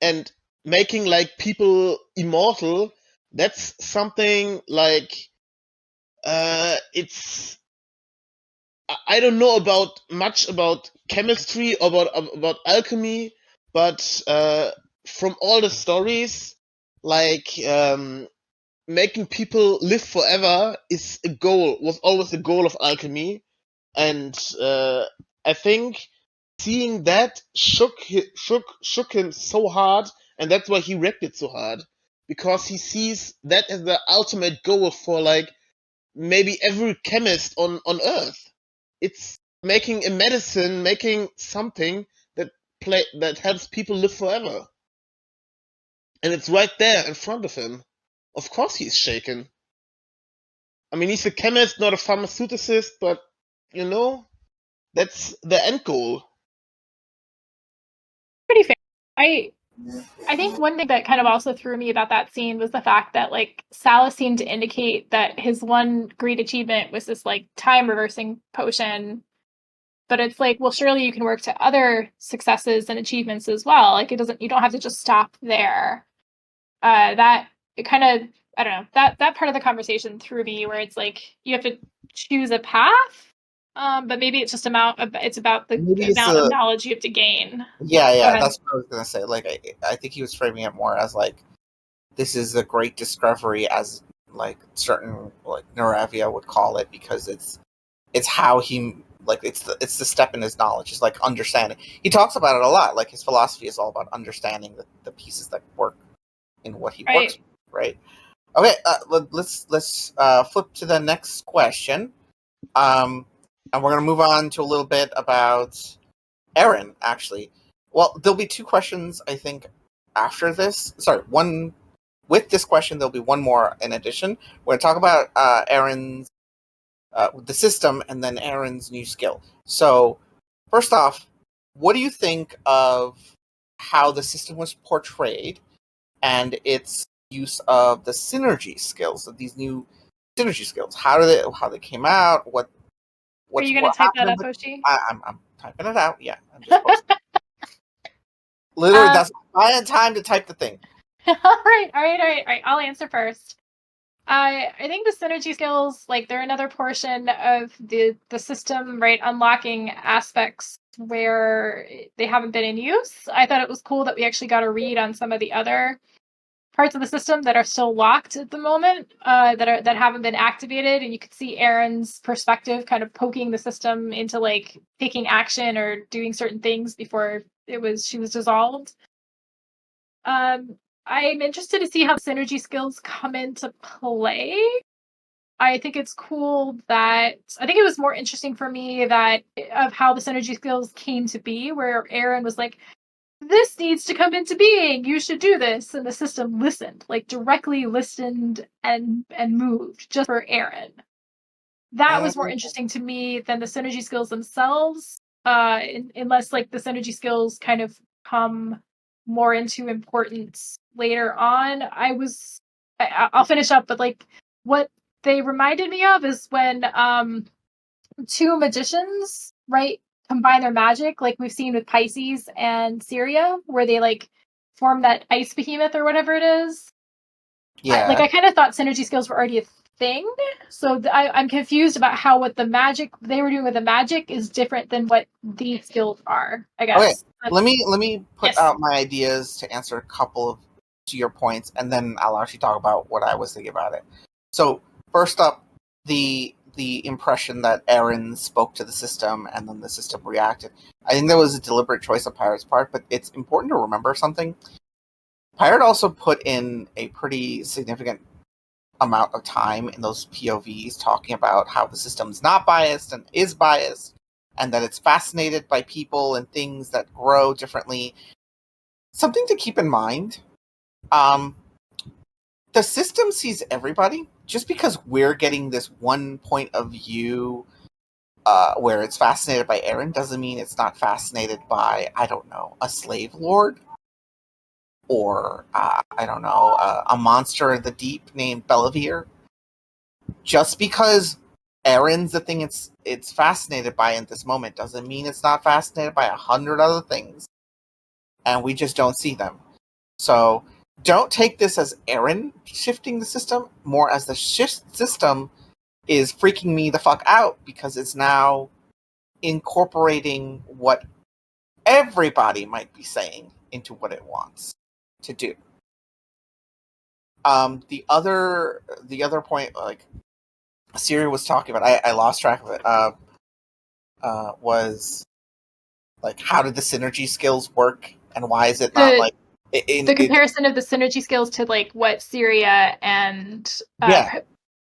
and making like people immortal, that's something like it's I don't know much about chemistry or about alchemy, but from all the stories, making people live forever was always a goal of alchemy, and I think seeing that shook him so hard, and that's why he wrecked it so hard, because he sees that as the ultimate goal for like maybe every chemist on Earth. It's making a medicine, making something that helps people live forever, and it's right there in front of him. Of course, he's shaken. I mean, he's a chemist, not a pharmaceuticist, but that's the end goal. Pretty fair. I think one thing that kind of also threw me about that scene was the fact that like Salas seemed to indicate that his one great achievement was this like time reversing potion. But it's like, well, surely you can work to other successes and achievements as well. Like you don't have to just stop there. That it kind of, I don't know, that part of the conversation threw me, where it's like you have to choose a path. But maybe it's just about the amount of knowledge you have to gain. Yeah, that's what I was gonna say. Like, I think he was framing it more as like, this is a great discovery, as like certain like Neravia would call it, because it's how he like it's the step in his knowledge. It's like understanding. He talks about it a lot. Like his philosophy is all about understanding the pieces that work in what he works with, right? Okay, let's flip to the next question. And we're going to move on to a little bit about Aaron, actually. Well, there'll be two questions, I think, after this. Sorry, one with this question, there'll be one more in addition. We're going to talk about Aaron's, the system, and then Aaron's new skill. So, first off, what do you think of how the system was portrayed and its use of the synergy skills, of these new synergy skills? How they came out? Are you going to type that up, Oshi? I'm typing it out. Yeah, I'm just posting. Literally, that's I had time to type the thing. All right. I'll answer first. I think the synergy skills, like, they're another portion of the system, right? Unlocking aspects where they haven't been in use. I thought it was cool that we actually got a read on some of the other parts of the system that are still locked at the moment, that haven't been activated, and you could see Aaron's perspective kind of poking the system into like taking action or doing certain things before she was dissolved. I'm interested to see how synergy skills come into play. I think it's cool I think it was more interesting for me of how the synergy skills came to be, where Aaron was like, this needs to come into being, you should do this, and the system listened, like directly listened and moved just for Aaron. That was more interesting to me than the synergy skills themselves, unless like the synergy skills kind of come more into importance later on. I'll finish up, but like what they reminded me of is when two magicians, right, combine their magic, like we've seen with Pisces and Syria, where they like form that ice behemoth or whatever it is. Yeah. I kind of thought synergy skills were already a thing, so I'm confused about how what the magic they were doing with the magic is different than what these skills are, I guess. Okay, let me put out my ideas to answer a couple to your points, and then I'll actually talk about what I was thinking about it. So first up, the impression that Aaron spoke to the system and then the system reacted. I think that was a deliberate choice on Pirate's part, but it's important to remember something. Pirate also put in a pretty significant amount of time in those POVs talking about how the system's not biased and is biased, and that it's fascinated by people and things that grow differently. Something to keep in mind, the system sees everybody. Just because we're getting this one point of view where it's fascinated by Eren doesn't mean it's not fascinated by, I don't know, a slave lord, or I don't know, a monster of the deep named Bellavere. Just because Eren's the thing it's fascinated by in this moment doesn't mean it's not fascinated by 100 other things, and we just don't see them. So don't take this as Eren shifting the system, more as the system is freaking me the fuck out because it's now incorporating what everybody might be saying into what it wants to do. The other point, like Siri was talking about, I lost track of it. Was like, how did the synergy skills work, and why is it not like the comparison of the synergy skills to like what Syria and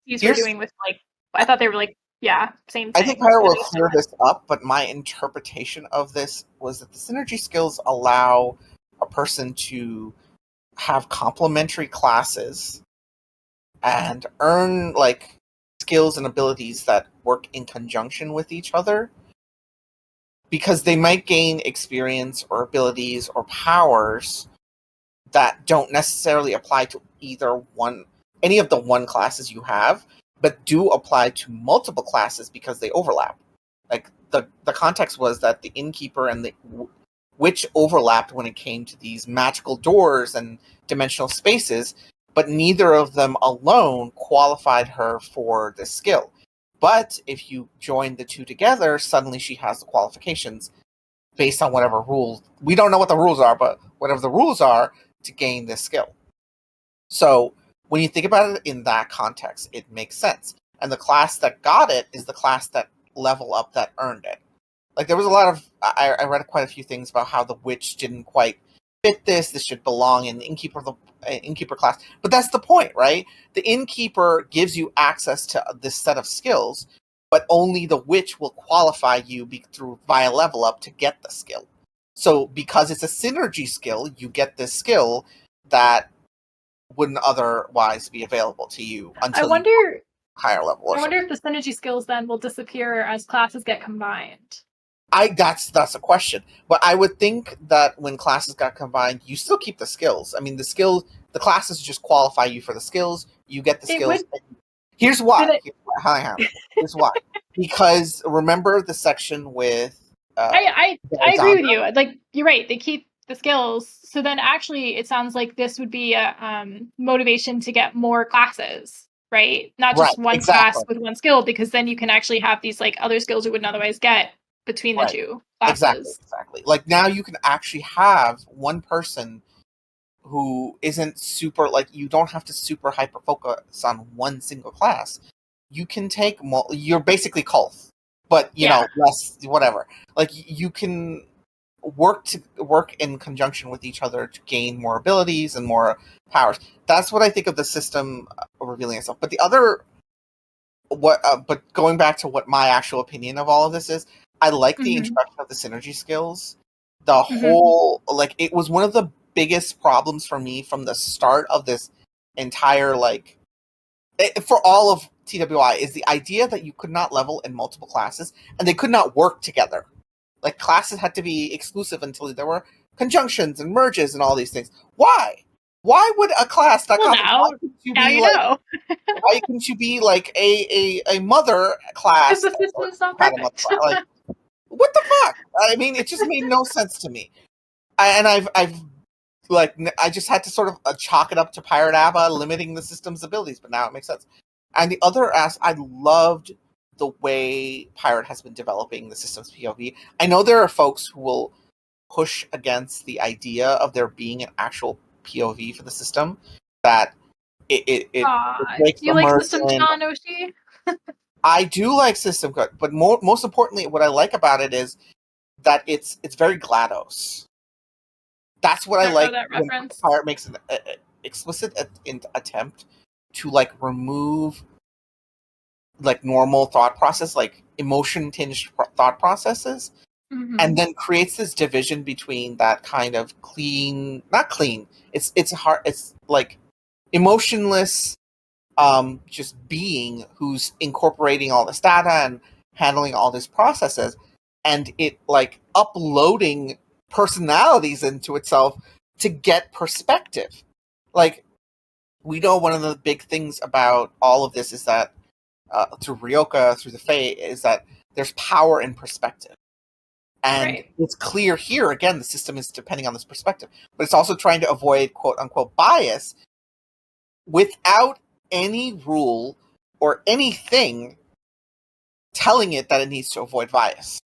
these were doing with like, I thought they were like, same thing. I think Pyro will clear this up, but my interpretation of this was that the synergy skills allow a person to have complementary classes and earn like skills and abilities that work in conjunction with each other, because they might gain experience or abilities or powers that don't necessarily apply to any of the one classes you have, but do apply to multiple classes because they overlap. Like the context was that the innkeeper and the witch overlapped when it came to these magical doors and dimensional spaces, but neither of them alone qualified her for the skill. But if you join the two together, suddenly she has the qualifications based on whatever rules. We don't know what the rules are, but whatever the rules are to gain this skill. So when you think about it in that context, it makes sense. And the class that got it is the class that level up that earned it. Like there was a lot of, I read quite a few things about how the witch didn't quite fit this. This should belong in the innkeeper class. But that's the point, right? The innkeeper gives you access to this set of skills, but only the witch will qualify you via level up to get the skill. So because it's a synergy skill, you get this skill that wouldn't otherwise be available to you until you higher level. I wonder if the synergy skills then will disappear as classes get combined. That's a question. But I would think that when classes got combined, you still keep the skills. I mean, the classes just qualify you for the skills. You get the skills. Here's why. Here's why. Because remember the section with... I agree with you. Like, you're right. They keep the skills. So then actually it sounds like this would be a motivation to get more classes, right? Not just one class with one skill, because then you can actually have these like other skills you wouldn't otherwise get between the two classes. Exactly. Like now you can actually have one person who isn't super, like you don't have to super hyper focus on one single class. You can take you're basically Kulth, but you know, less whatever. Like you can work in conjunction with each other to gain more abilities and more powers. That's what I think of the system revealing itself. But but going back to what my actual opinion of all of this is, I like the introduction of the synergy skills. The whole, like, it was one of the biggest problems for me from the start of this entire, like, for all of TWI, is the idea that you could not level in multiple classes, and they could not work together. Like, classes had to be exclusive until there were conjunctions and merges and all these things. Why? Why would a class not why couldn't you be like a mother class? Because the system's not perfect. Like, what the fuck? I mean, it just made no sense to me. I just had to sort of chalk it up to Pirate Abba limiting the system's abilities, but now it makes sense. And the other I loved the way Pirate has been developing the system's POV. I know there are folks who will push against the idea of there being an actual POV for the system, that it breaks you like System Chan, Oshi? I do like System Cut, but most importantly, what I like about it is that it's very GLaDOS. That's what I Don't know like that when reference. Pirate makes an explicit attempt to like remove like normal thought process, like emotion tinged thought processes, and then creates this division between that kind of clean, not clean. It's hard. It's like emotionless, just being who's incorporating all this data and handling all these processes, and it like uploading personalities into itself to get perspective. Like, we know one of the big things about all of this is that through Ryoka, through the Fae, is that there's power in perspective. And Right. it's clear here, again, the system is depending on this perspective. But it's also trying to avoid quote-unquote bias without any rule or anything telling it that it needs to avoid bias.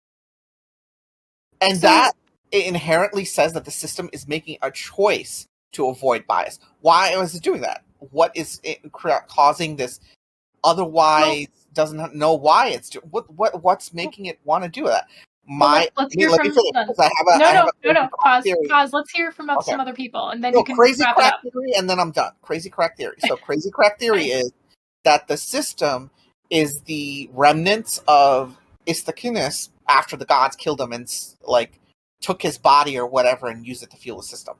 And So- that it inherently says that the system is making a choice to avoid bias. Why is it doing that? What is it causing this? Otherwise, doesn't know why it's doing. What's making it want to do that? Let's hear Let me from finish, because I have a no. Pause. theory. Pause. Let's hear from Okay. some other people, and then No, you can crazy wrap it crack up. theory, and then I'm done. Crazy crack theory. So crazy crack theory is that the system is the remnants of Istakinus after the gods killed him and like took his body or whatever and used it to fuel the system.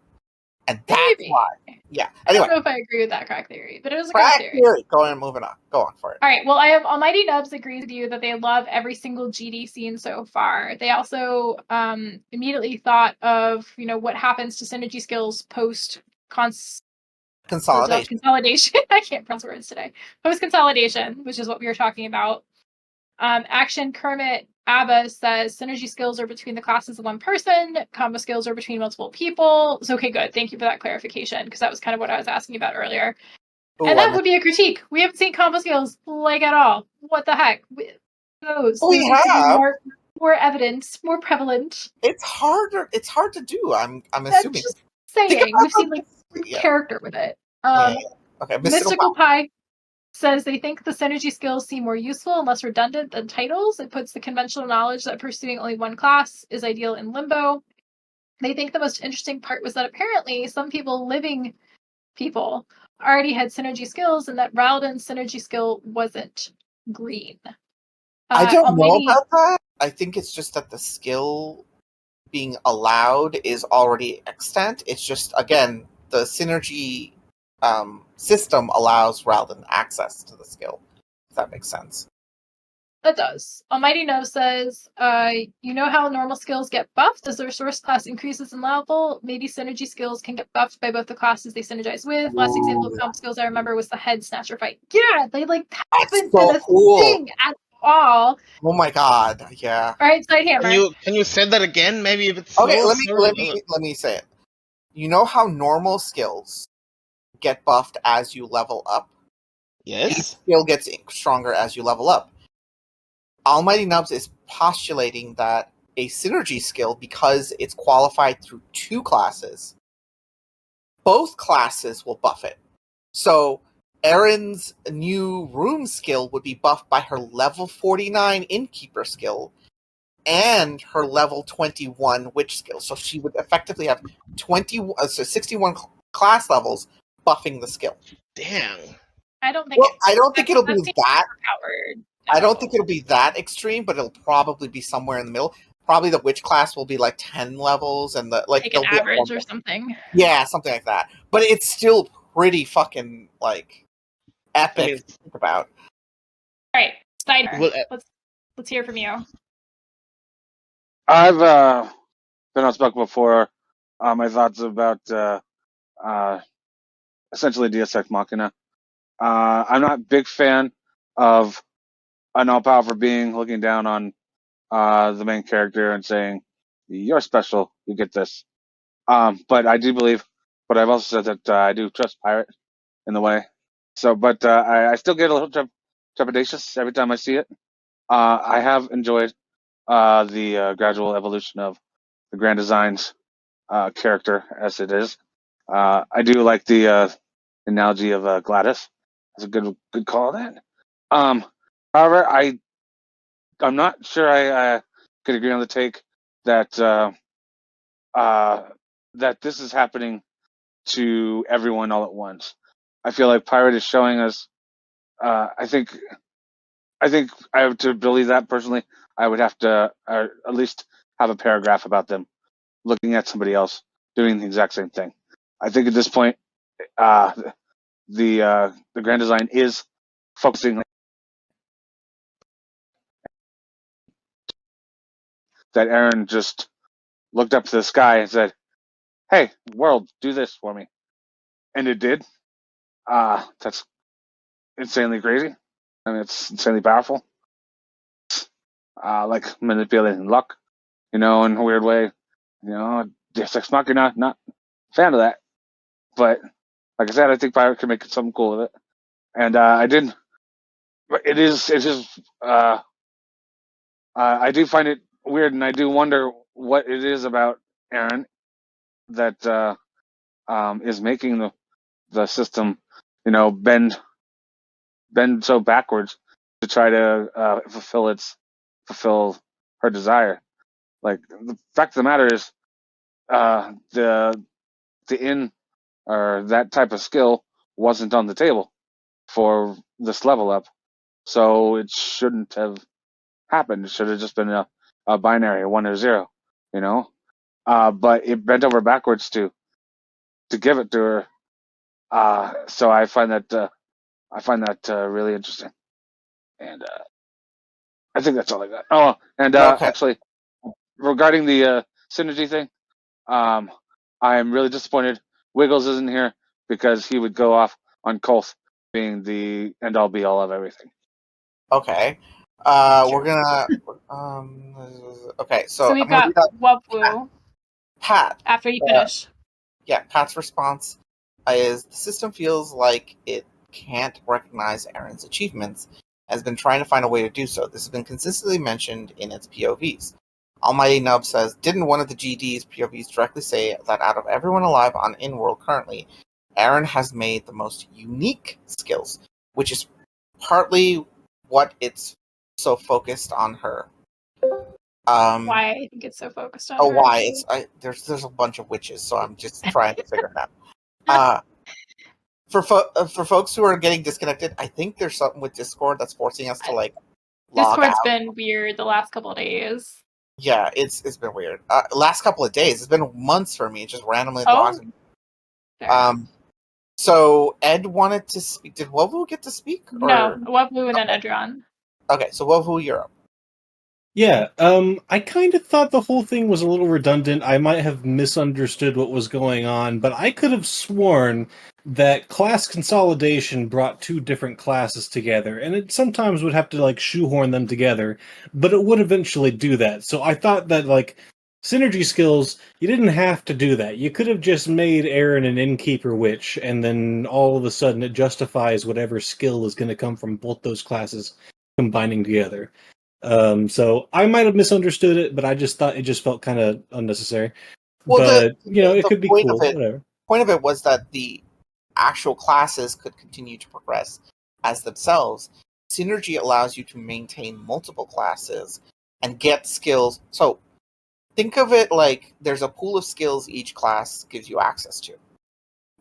And that's Maybe. why. Yeah. I Anyway, don't know if I agree with that crack theory, but it was a crack theory. Go on, moving on. Go on for it. All right. Well, I have Almighty Nubs agrees with you that they love every single GD scene so far. They also immediately thought of what happens to synergy skills post Consolidation. I can't pronounce words today. Post consolidation, which is what we were talking about. Action Kermit Abba says synergy skills are between the classes of one person. Combo skills are between multiple people. So, okay, good. Thank you for that clarification, because that was kind of what I was asking about earlier. Ooh, and that would be a critique. We haven't seen combo skills like at all. What the heck? Those We have more evidence, more prevalent. It's harder. It's hard to do. I'm I'm assuming. just saying we've seen like character with it. Okay. Mystical Pie says they think the synergy skills seem more useful and less redundant than titles. It puts the conventional knowledge that pursuing only one class is ideal in limbo. They think the most interesting part was that apparently some living people already had synergy skills, and that Ralden's synergy skill wasn't green. I don't know about that. I think it's just that the skill being allowed is already extant. It's just, again, the synergy system allows Ralden access to the skill, if that makes sense. That does. Almighty No says, you know how normal skills get buffed as their source class increases in level? Maybe synergy skills can get buffed by both the classes they synergize with. Last example of comp skills I remember was the head snatcher fight. Yeah, they haven't been a thing at all. Oh my god, yeah. All right, Sidehammer. Can you say that again? Maybe if it's okay. slow, Let me say it. You know how normal skills get buffed as you level up? Yes. Each skill gets stronger as you level up. Almighty Nubs is postulating that a synergy skill, because it's qualified through two classes, both classes will buff it. So Erin's new room skill would be buffed by her level 49 innkeeper skill and her level 21 witch skill. So she would effectively have 61 class levels buffing the skill. Damn. I don't think it'll be that powered. I don't think it'll be that extreme, but it'll probably be somewhere in the middle. Probably the witch class will be like 10 levels, and the like an average or something. Yeah, something like that. But it's still pretty fucking like epic to think about. All right, Steiner, let's hear from you. I've been outspoken before. My thoughts about essentially Deus Ex Machina. I'm not a big fan of an all-powerful being looking down on the main character and saying, "You're special. You get this." But I do believe, but I've also said that I do trust Pirate in the way. So, but I still get a little trepidatious every time I see it. I have enjoyed the gradual evolution of the Grand Design's character as it is. I do like the analogy of Gladys. That's a good call on that. However, I'm not sure I could agree on the take that that this is happening to everyone all at once. I feel like Pirate is showing us. I think I have to believe that personally. I would have to at least have a paragraph about them looking at somebody else doing the exact same thing. I think at this point, the grand design is focusing that Aaron just looked up to the sky and said, "Hey, world, do this for me," and it did. That's insanely crazy. I mean, it's insanely powerful. Like manipulating luck, in a weird way. Deus Ex Machina, not a fan of that. But like I said, I think Pirate can make something cool with it. And I did. But it is. I do find it weird, and I do wonder what it is about Aaron that is making the system, bend so backwards to try to fulfill her desire. Like, the fact of the matter is, the in or that type of skill wasn't on the table for this level up, so it shouldn't have happened. It should have just been a binary, 1 or 0, But it bent over backwards to give it to her. So I find that really interesting, and I think that's all I got. Oh, and Okay. actually, regarding the synergy thing, I am really disappointed Wiggles isn't here, because he would go off on Kolth being the end all be all of everything. Okay. Sure. We're gonna. Okay, so we've I'm gonna got read out Wubwu Pat. after you finish. Yeah, Pat's response is the system feels like it can't recognize Aaron's achievements, has been trying to find a way to do so. This has been consistently mentioned in its POVs. Almighty Nub says, didn't one of the GD's POVs directly say that out of everyone alive on InWorld currently, Aaron has made the most unique skills, which is partly what it's so focused on her. Why I think it's so focused on her. Why? There's a bunch of witches, so I'm just trying to figure it out. For folks who are getting disconnected, I think there's something with Discord that's forcing us to log Discord's out. been weird the last couple of days. Yeah, it's been weird. Last couple of days, it's been months for me. It just randomly logs. So Ed wanted to speak. Did Wovu get to speak? Or? No, Wovu and then Edron. Okay, so Wovu, you're up. Yeah, I kind of thought the whole thing was a little redundant. I might have misunderstood what was going on, but I could have sworn that class consolidation brought two different classes together, and it sometimes would have to, shoehorn them together, but it would eventually do that. So I thought that, synergy skills, you didn't have to do that. You could have just made Aaron an Innkeeper Witch, and then all of a sudden it justifies whatever skill is going to come from both those classes combining together. So I might have misunderstood it, but I just thought it just felt kind of unnecessary. Well, it could be cool. Whatever. Point of it was that the actual classes could continue to progress as themselves. Synergy allows you to maintain multiple classes and get skills. So think of it like there's a pool of skills each class gives you access to.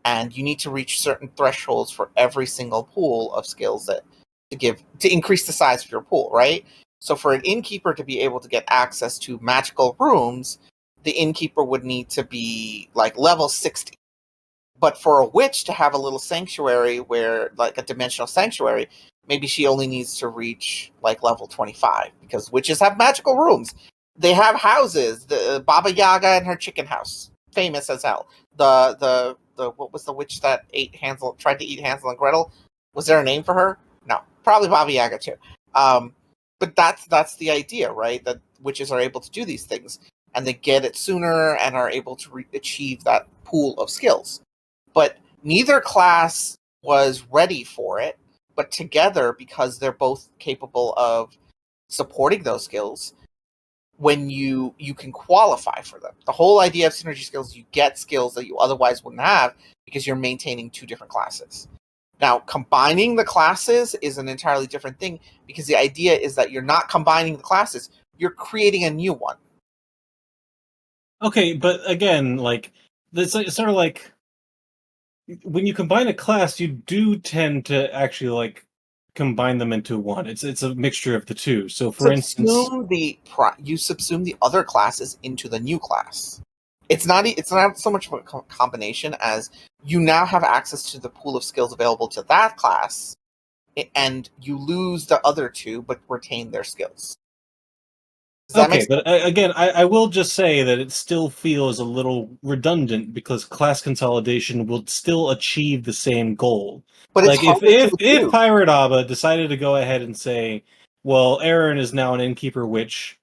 And you need to reach certain thresholds for every single pool of skills to increase the size of your pool, right? So for an innkeeper to be able to get access to magical rooms, the innkeeper would need to be level 60. But for a witch to have a little sanctuary where, a dimensional sanctuary, maybe she only needs to reach level 25, because witches have magical rooms. They have houses. The Baba Yaga and her chicken house, famous as hell. The what was the witch that tried to eat Hansel and Gretel? Was there a name for her? No, probably Baba Yaga too. But that's the idea, right? That witches are able to do these things, and they get it sooner and are able to achieve that pool of skills. But neither class was ready for it, but together, because they're both capable of supporting those skills, when you can qualify for them. The whole idea of synergy skills, you get skills that you otherwise wouldn't have because you're maintaining two different classes. Now, combining the classes is an entirely different thing, because the idea is that you're not combining the classes, you're creating a new one. Okay, but again, it's sort of like when you combine a class, you do tend to actually like combine them into one. It's a mixture of the two. So, for instance, you subsume the other classes into the new class. It's not so much of a combination as you now have access to the pool of skills available to that class, and you lose the other two but retain their skills. Does that make okay, but again, I will just say that it still feels a little redundant because class consolidation will still achieve the same goal. But it's Like harder to if do. Pirate Abba decided to go ahead and say, well, Erin is now an innkeeper witch,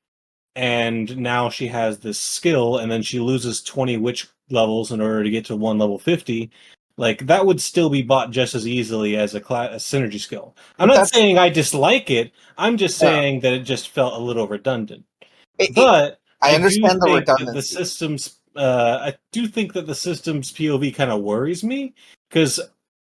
and now she has this skill, and then she loses 20 witch levels in order to get to 1 level 50, like that would still be bought just as easily as a synergy skill. I'm not saying I dislike it. I'm just saying that it just felt a little redundant. But I I do understand the think that redundancy. the systems. I do think that the system's POV kind of worries me because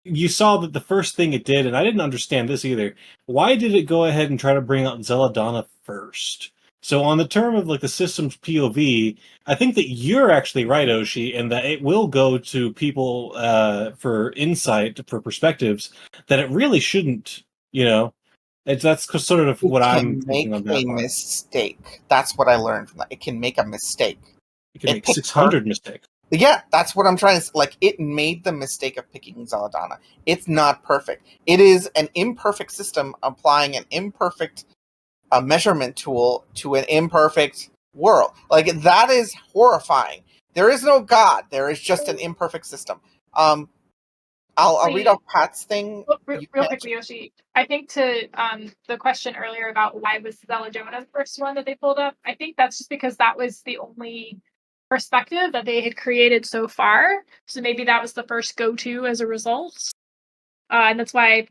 you saw that the first thing it did, and I didn't understand this either. Why did it go ahead and try to bring out Zeladonna first? So on the term of like the system's POV, I think that you're actually right, Oshi, and that it will go to people for insight, for perspectives that it really shouldn't. You know, that's sort of what I'm thinking on that a part. mistake. That's what I learned from that. It can make a mistake. You can make 600 mistakes. Yeah, that's what I'm trying to. Like, it made the mistake of picking Zeladonna. It's not perfect. It is an imperfect system applying an imperfect measurement tool to an imperfect world. Like, that is horrifying. There is no God. There is just an imperfect system. I'll read off Pat's thing. Real quickly, Yoshi. I think to the question earlier about why was Zeladonna the first one that they pulled up, I think that's just because that was the only perspective that they had created so far. So maybe that was the first go-to as a result. And that's why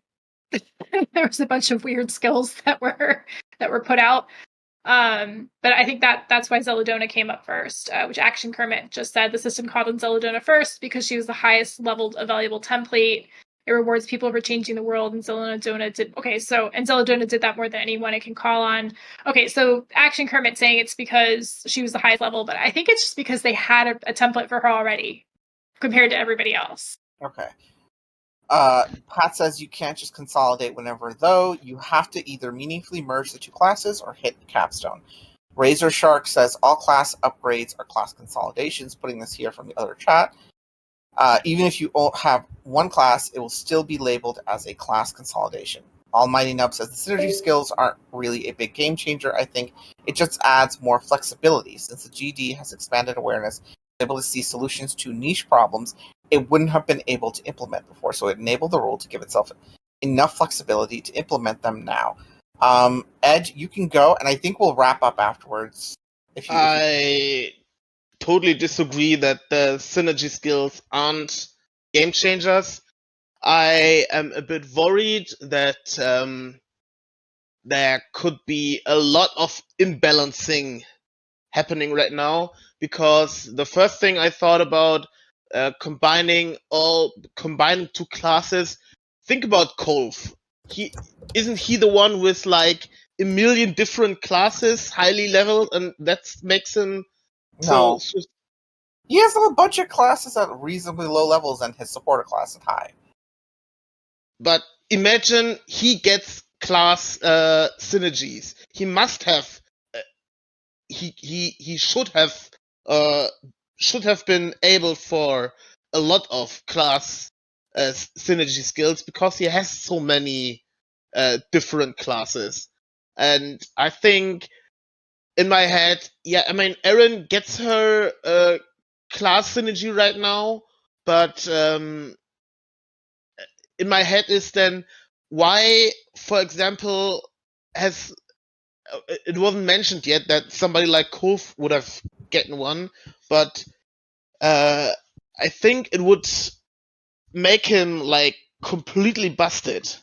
there was a bunch of weird skills that were put out. But I think that's why Zeladonna came up first, which Action Kermit just said the system called on Zeladonna first because she was the highest leveled available template. It rewards people for changing the world, and Zeladonna did and Zeladonna did that more than anyone it can call on. Okay, so Action Kermit saying it's because she was the highest level, but I think it's just because they had a template for her already compared to everybody else. Okay. Pat says you can't just consolidate whenever, though. You have to either meaningfully merge the two classes or hit the capstone. Razor Shark says all class upgrades are class consolidations, putting this here from the other chat. Even if you have one class, it will still be labeled as a class consolidation. Almighty Nub says the synergy skills aren't really a big game changer. I think it just adds more flexibility. Since the GD has expanded awareness, able to see solutions to niche problems it wouldn't have been able to implement before. So it enabled the rule to give itself enough flexibility to implement them now. Ed, you can go, and I think we'll wrap up afterwards. I totally disagree that the synergy skills aren't game changers. I am a bit worried that there could be a lot of imbalancing happening right now, because the first thing I thought about combining two classes. Think about Kolf. Isn't he the one with like a million different classes, highly leveled, and that makes him no. He has a bunch of classes at reasonably low levels, and his supporter class is high. But imagine he gets class synergies. He must have. He should have been able for a lot of class synergy skills because he has so many different classes. And I think in my head, Erin gets her class synergy right now, but in my head is then why, for example, it wasn't mentioned yet that somebody like Kolf would have gotten one, but I think it would make him like completely busted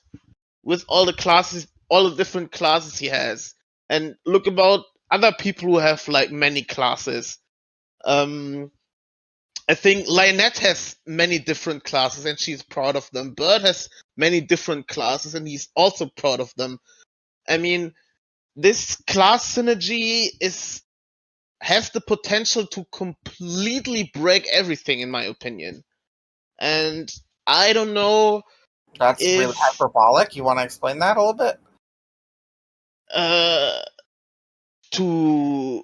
with all the classes, all the different classes he has. And look about other people who have like many classes. I think Lynette has many different classes and she's proud of them. Bird has many different classes and he's also proud of them. I mean, this class synergy is, has the potential to completely break everything, in my opinion. And I don't know That's really if hyperbolic. You want to explain that a little bit? to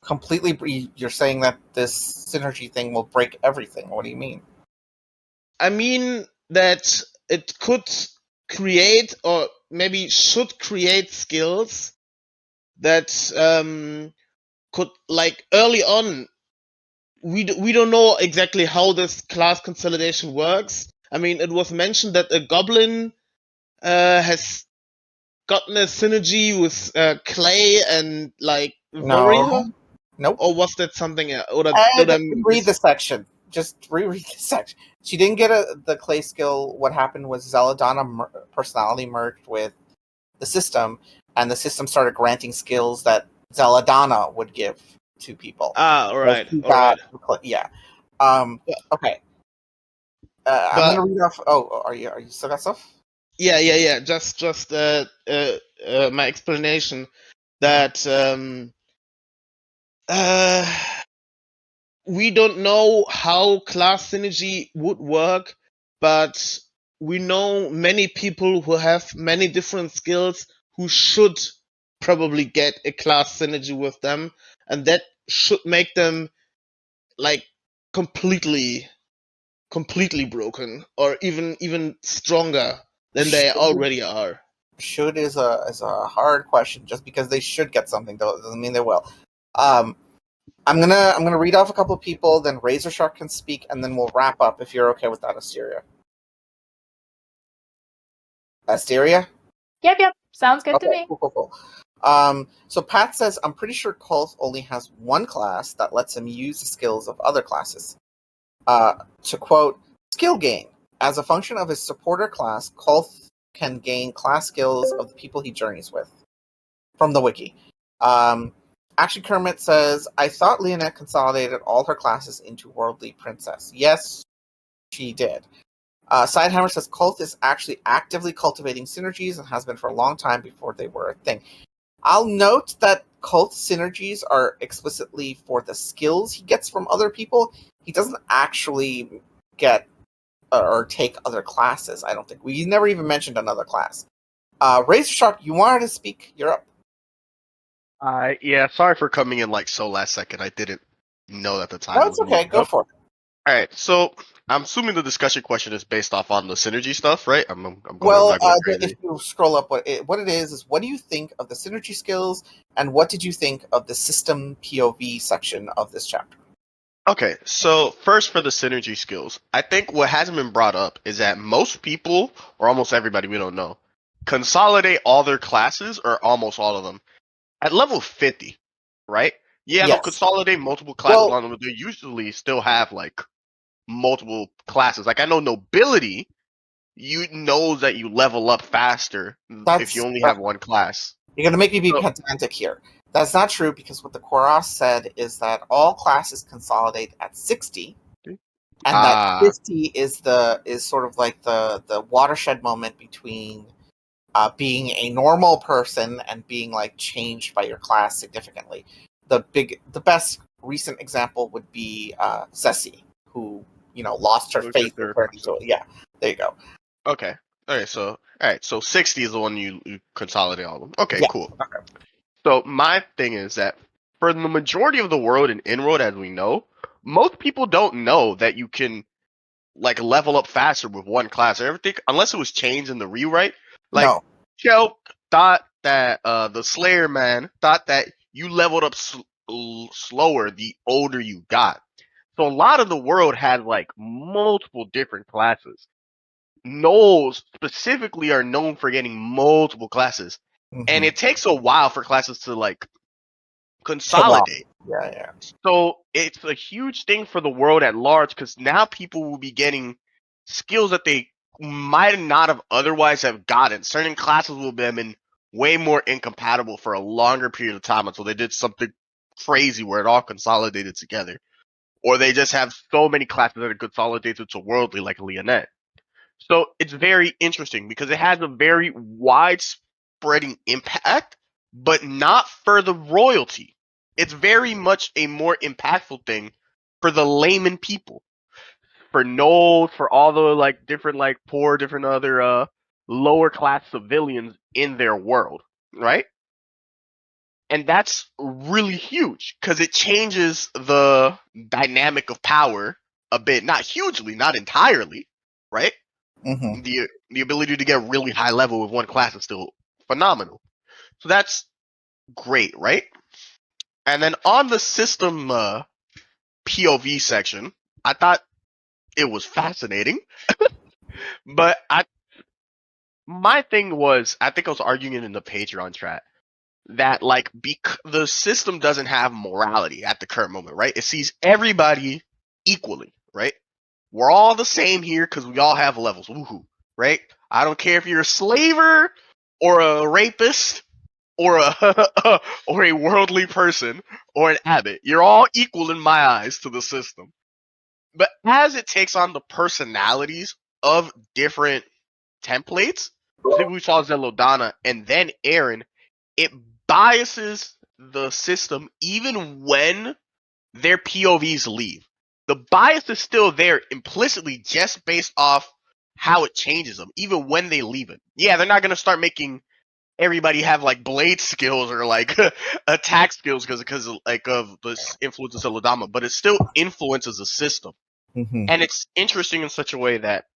Completely, you're saying that this synergy thing will break everything. What do you mean? I mean that it could create, or maybe should create, skills that could, like, early on, we don't know exactly how this class consolidation works. I mean, it was mentioned that a goblin has gotten a synergy with Clay and, like, Warrior, No. Nope. or was that something else? Or Read the section. Just reread the section. She didn't get the clay skill. What happened was Zeladonna personality merged with the system, and the system started granting skills that Zeladonna would give to people. all right, So all right. Yeah. Yeah. Okay. I'm gonna read off. Oh, are you still got stuff? Yeah. Just my explanation that we don't know how class synergy would work, but we know many people who have many different skills who should probably get a class synergy with them, and that should make them, like, completely broken, or even stronger than they already are. Should is a hard question. Just because they should get something doesn't mean they will. I'm gonna read off a couple of people, then Razor Shark can speak, and then we'll wrap up if you're okay with that, Asteria. Asteria? Yep. Sounds good to me. Cool. So Pat says, I'm pretty sure Kolth only has one class that lets him use the skills of other classes. To quote, skill gain. As a function of his supporter class, Kolth can gain class skills of the people he journeys with. From the wiki. Action Kermit says, I thought Leonette consolidated all her classes into Worldly Princess. Yes, she did. Sidehammer says, Kolth is actually actively cultivating synergies and has been for a long time before they were a thing. I'll note that Kolth's synergies are explicitly for the skills he gets from other people. He doesn't actually get or take other classes, I don't think. We never even mentioned another class. Razor Shark, you wanted to speak. You're up. Yeah, sorry for coming in like so last second. I didn't know that the time No, was it's okay. moving Go up. for it. All right, so I'm assuming the discussion question is based off on the synergy stuff, right? I'm going. Well, I'm not going crazy. if you scroll up, what it is what do you think of the synergy skills, and what did you think of the system POV section of this chapter? Okay, so first for the synergy skills, I think what hasn't been brought up is that most people, or almost everybody, we don't know, consolidate all their classes, or almost all of them, at level 50, right? Yeah, they'll Yes. consolidate multiple classes Well- on them, but they usually still have like multiple classes. Like I know nobility, you know that you level up faster if you only have one class. You're going to make me be So- pedantic here. That's not true, because what the Koros said is that all classes consolidate at 60, and that 50 is sort of like the watershed moment between being a normal person and being like changed by your class significantly. The best recent example would be Ceci, who lost her faith. Yeah, there you go. Okay. So 60 is the one you consolidate all of them. Okay, Yeah. cool. Okay. So my thing is that for the majority of the world in Inroad, as we know, most people don't know that you can like level up faster with one class. Everything, unless it was changed in the rewrite. Like No. Choke thought that the Slayer man thought that you leveled up slower the older you got. So a lot of the world had like multiple different classes. Gnolls specifically are known for getting multiple classes, and it takes a while for classes to like consolidate. Yeah. So it's a huge thing for the world at large, because now people will be getting skills that they might not have otherwise have gotten. Certain classes will have been way more incompatible for a longer period of time until they did something crazy where it all consolidated together. Or they just have so many classes that are consolidated to worldly, like Leonette. So it's very interesting because it has a very widespreading impact, but not for the royalty. It's very much a more impactful thing for the layman people, for nodes, for all the like different like poor, different other lower class civilians in their world, right? And that's really huge because it changes the dynamic of power a bit, not hugely, not entirely, right? Mm-hmm. The ability to get really high level with one class is still phenomenal. So that's great, right? And then on the system POV section, I thought it was fascinating, but my thing was, I think I was arguing it in the Patreon chat that like the system doesn't have morality at the current moment, right? It sees everybody equally, right? We're all the same here because we all have levels, woohoo, right? I don't care if you're a slaver or a rapist or a or a worldly person or an abbot. You're all equal in my eyes to the system. But as it takes on the personalities of different templates, specifically we saw Zelodana and then Aaron, it biases the system even when their POVs leave. The bias is still there implicitly just based off how it changes them, even when they leave it. Yeah, they're not going to start making everybody have like blade skills or like attack skills because like of the influence of Zelodama, but it still influences the system. Mm-hmm. And it's interesting in such a way that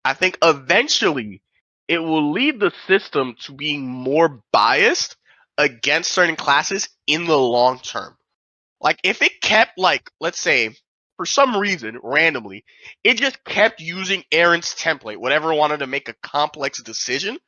I think eventually it will lead the system to being more biased against certain classes in the long term. Like if it kept like, let's say, for some reason, randomly, it just kept using Aaron's template, whenever it wanted to make a complex decision,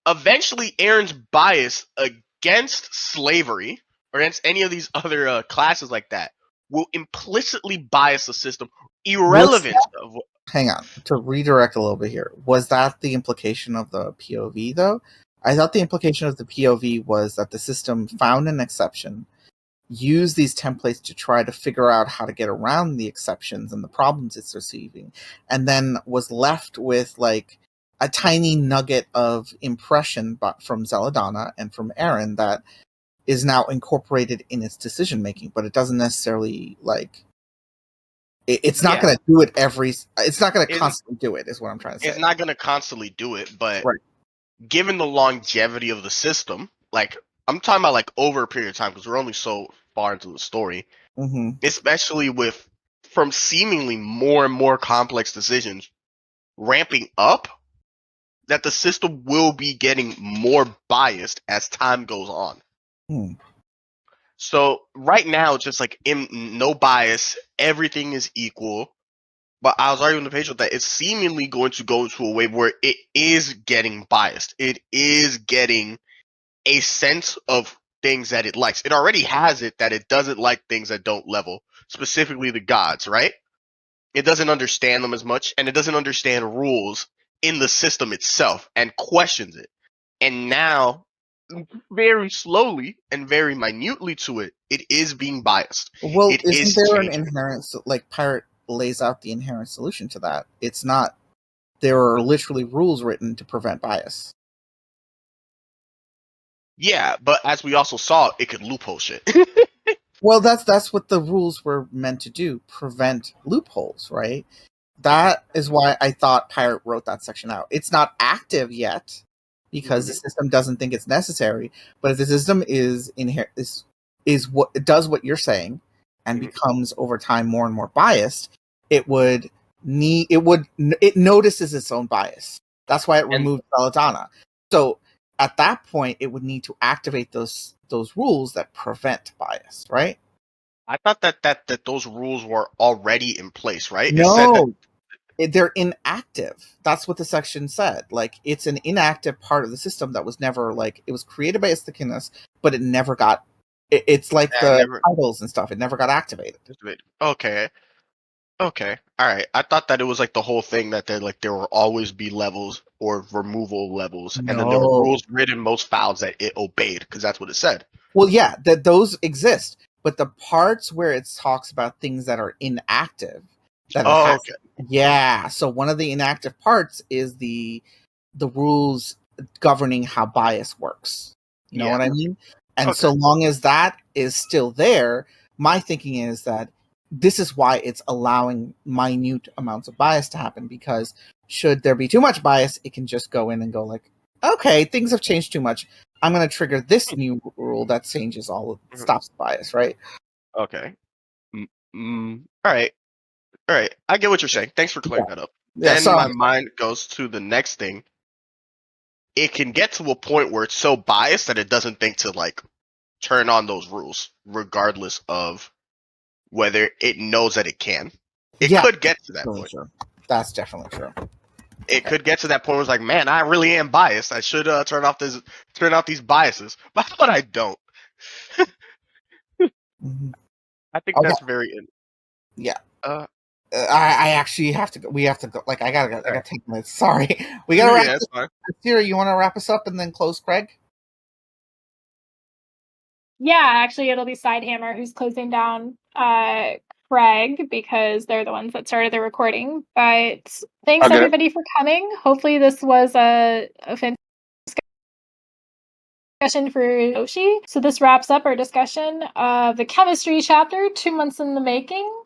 eventually Aaron's bias against slavery or against any of these other classes like that will implicitly bias the system, irrelevant of what. Hang on, to redirect a little bit here. Was that the implication of the POV, though? I thought the implication of the POV was that the system found an exception, used these templates to try to figure out how to get around the exceptions and the problems it's receiving, and then was left with like a tiny nugget of impression from Zelodana and from Aaron that is now incorporated in its decision making, but it doesn't necessarily like. It's not going to do it it's not going to constantly do it, is what I'm trying to say. It's not going to constantly do it, but right. Given the longevity of the system, like, I'm talking about, like, over a period of time, because we're only so far into the story, especially from seemingly more and more complex decisions ramping up, that the system will be getting more biased as time goes on. So right now, it's just like no bias, everything is equal. But I was arguing with the patient that it's seemingly going to go into a way where it is getting biased. It is getting a sense of things that it likes. It already has it that it doesn't like things that don't level, specifically the gods, right? It doesn't understand them as much, and it doesn't understand rules in the system itself and questions it. And now, very slowly and very minutely to it, it is being biased. Well, it isn't is there changing. an inherent, like Pirate lays out the inherent solution to that? It's not, there are literally rules written to prevent bias. Yeah, but as we also saw, it could loophole shit. Well, that's what the rules were meant to do, prevent loopholes, right? That is why I thought Pirate wrote that section out. It's not active yet because the system doesn't think it's necessary. But if the system is what it does what you're saying and becomes over time more and more biased, it notices its own bias. That's why it removed Belladonna. So at that point, it would need to activate those rules that prevent bias, right? I thought that those rules were already in place, right? No, it said that they're inactive. That's what the section said. Like, it's an inactive part of the system that was never, like, it was created by Istakinus, but it never got. It's like titles and stuff. It never got activated. Okay. All right. I thought that it was like the whole thing that there will always be levels or removal levels, and then there were rules written in most files that it obeyed because that's what it said. Well, yeah, that those exist, but the parts where it talks about things that are inactive. Okay. Yeah. So one of the inactive parts is the rules governing how bias works. You know what I mean? And so long as that is still there, my thinking is that this is why it's allowing minute amounts of bias to happen, because should there be too much bias, it can just go in and go like, okay, things have changed too much. I'm going to trigger this new rule that changes stops the bias, right? Okay. All right. I get what you're saying. Thanks for clearing that up. Yeah, Then my mind goes to the next thing. It can get to a point where it's so biased that it doesn't think to like turn on those rules, regardless of whether it knows that it can. It could get to that point. True. That's definitely true. It could get to that point where it's like, man, I really am biased. I should turn off these biases, but I don't. I think that's very. Yeah. I actually have to go. We have to go. Like, I gotta take minutes. Sorry, we gotta wrap. That's fine. Siri, you want to wrap us up and then close Craig? Yeah, actually, it'll be Sidehammer who's closing down Craig, because they're the ones that started the recording. But thanks everybody for coming. Hopefully, this was a fantastic discussion for Oshi. So this wraps up our discussion of the chemistry chapter, 2 months in the making.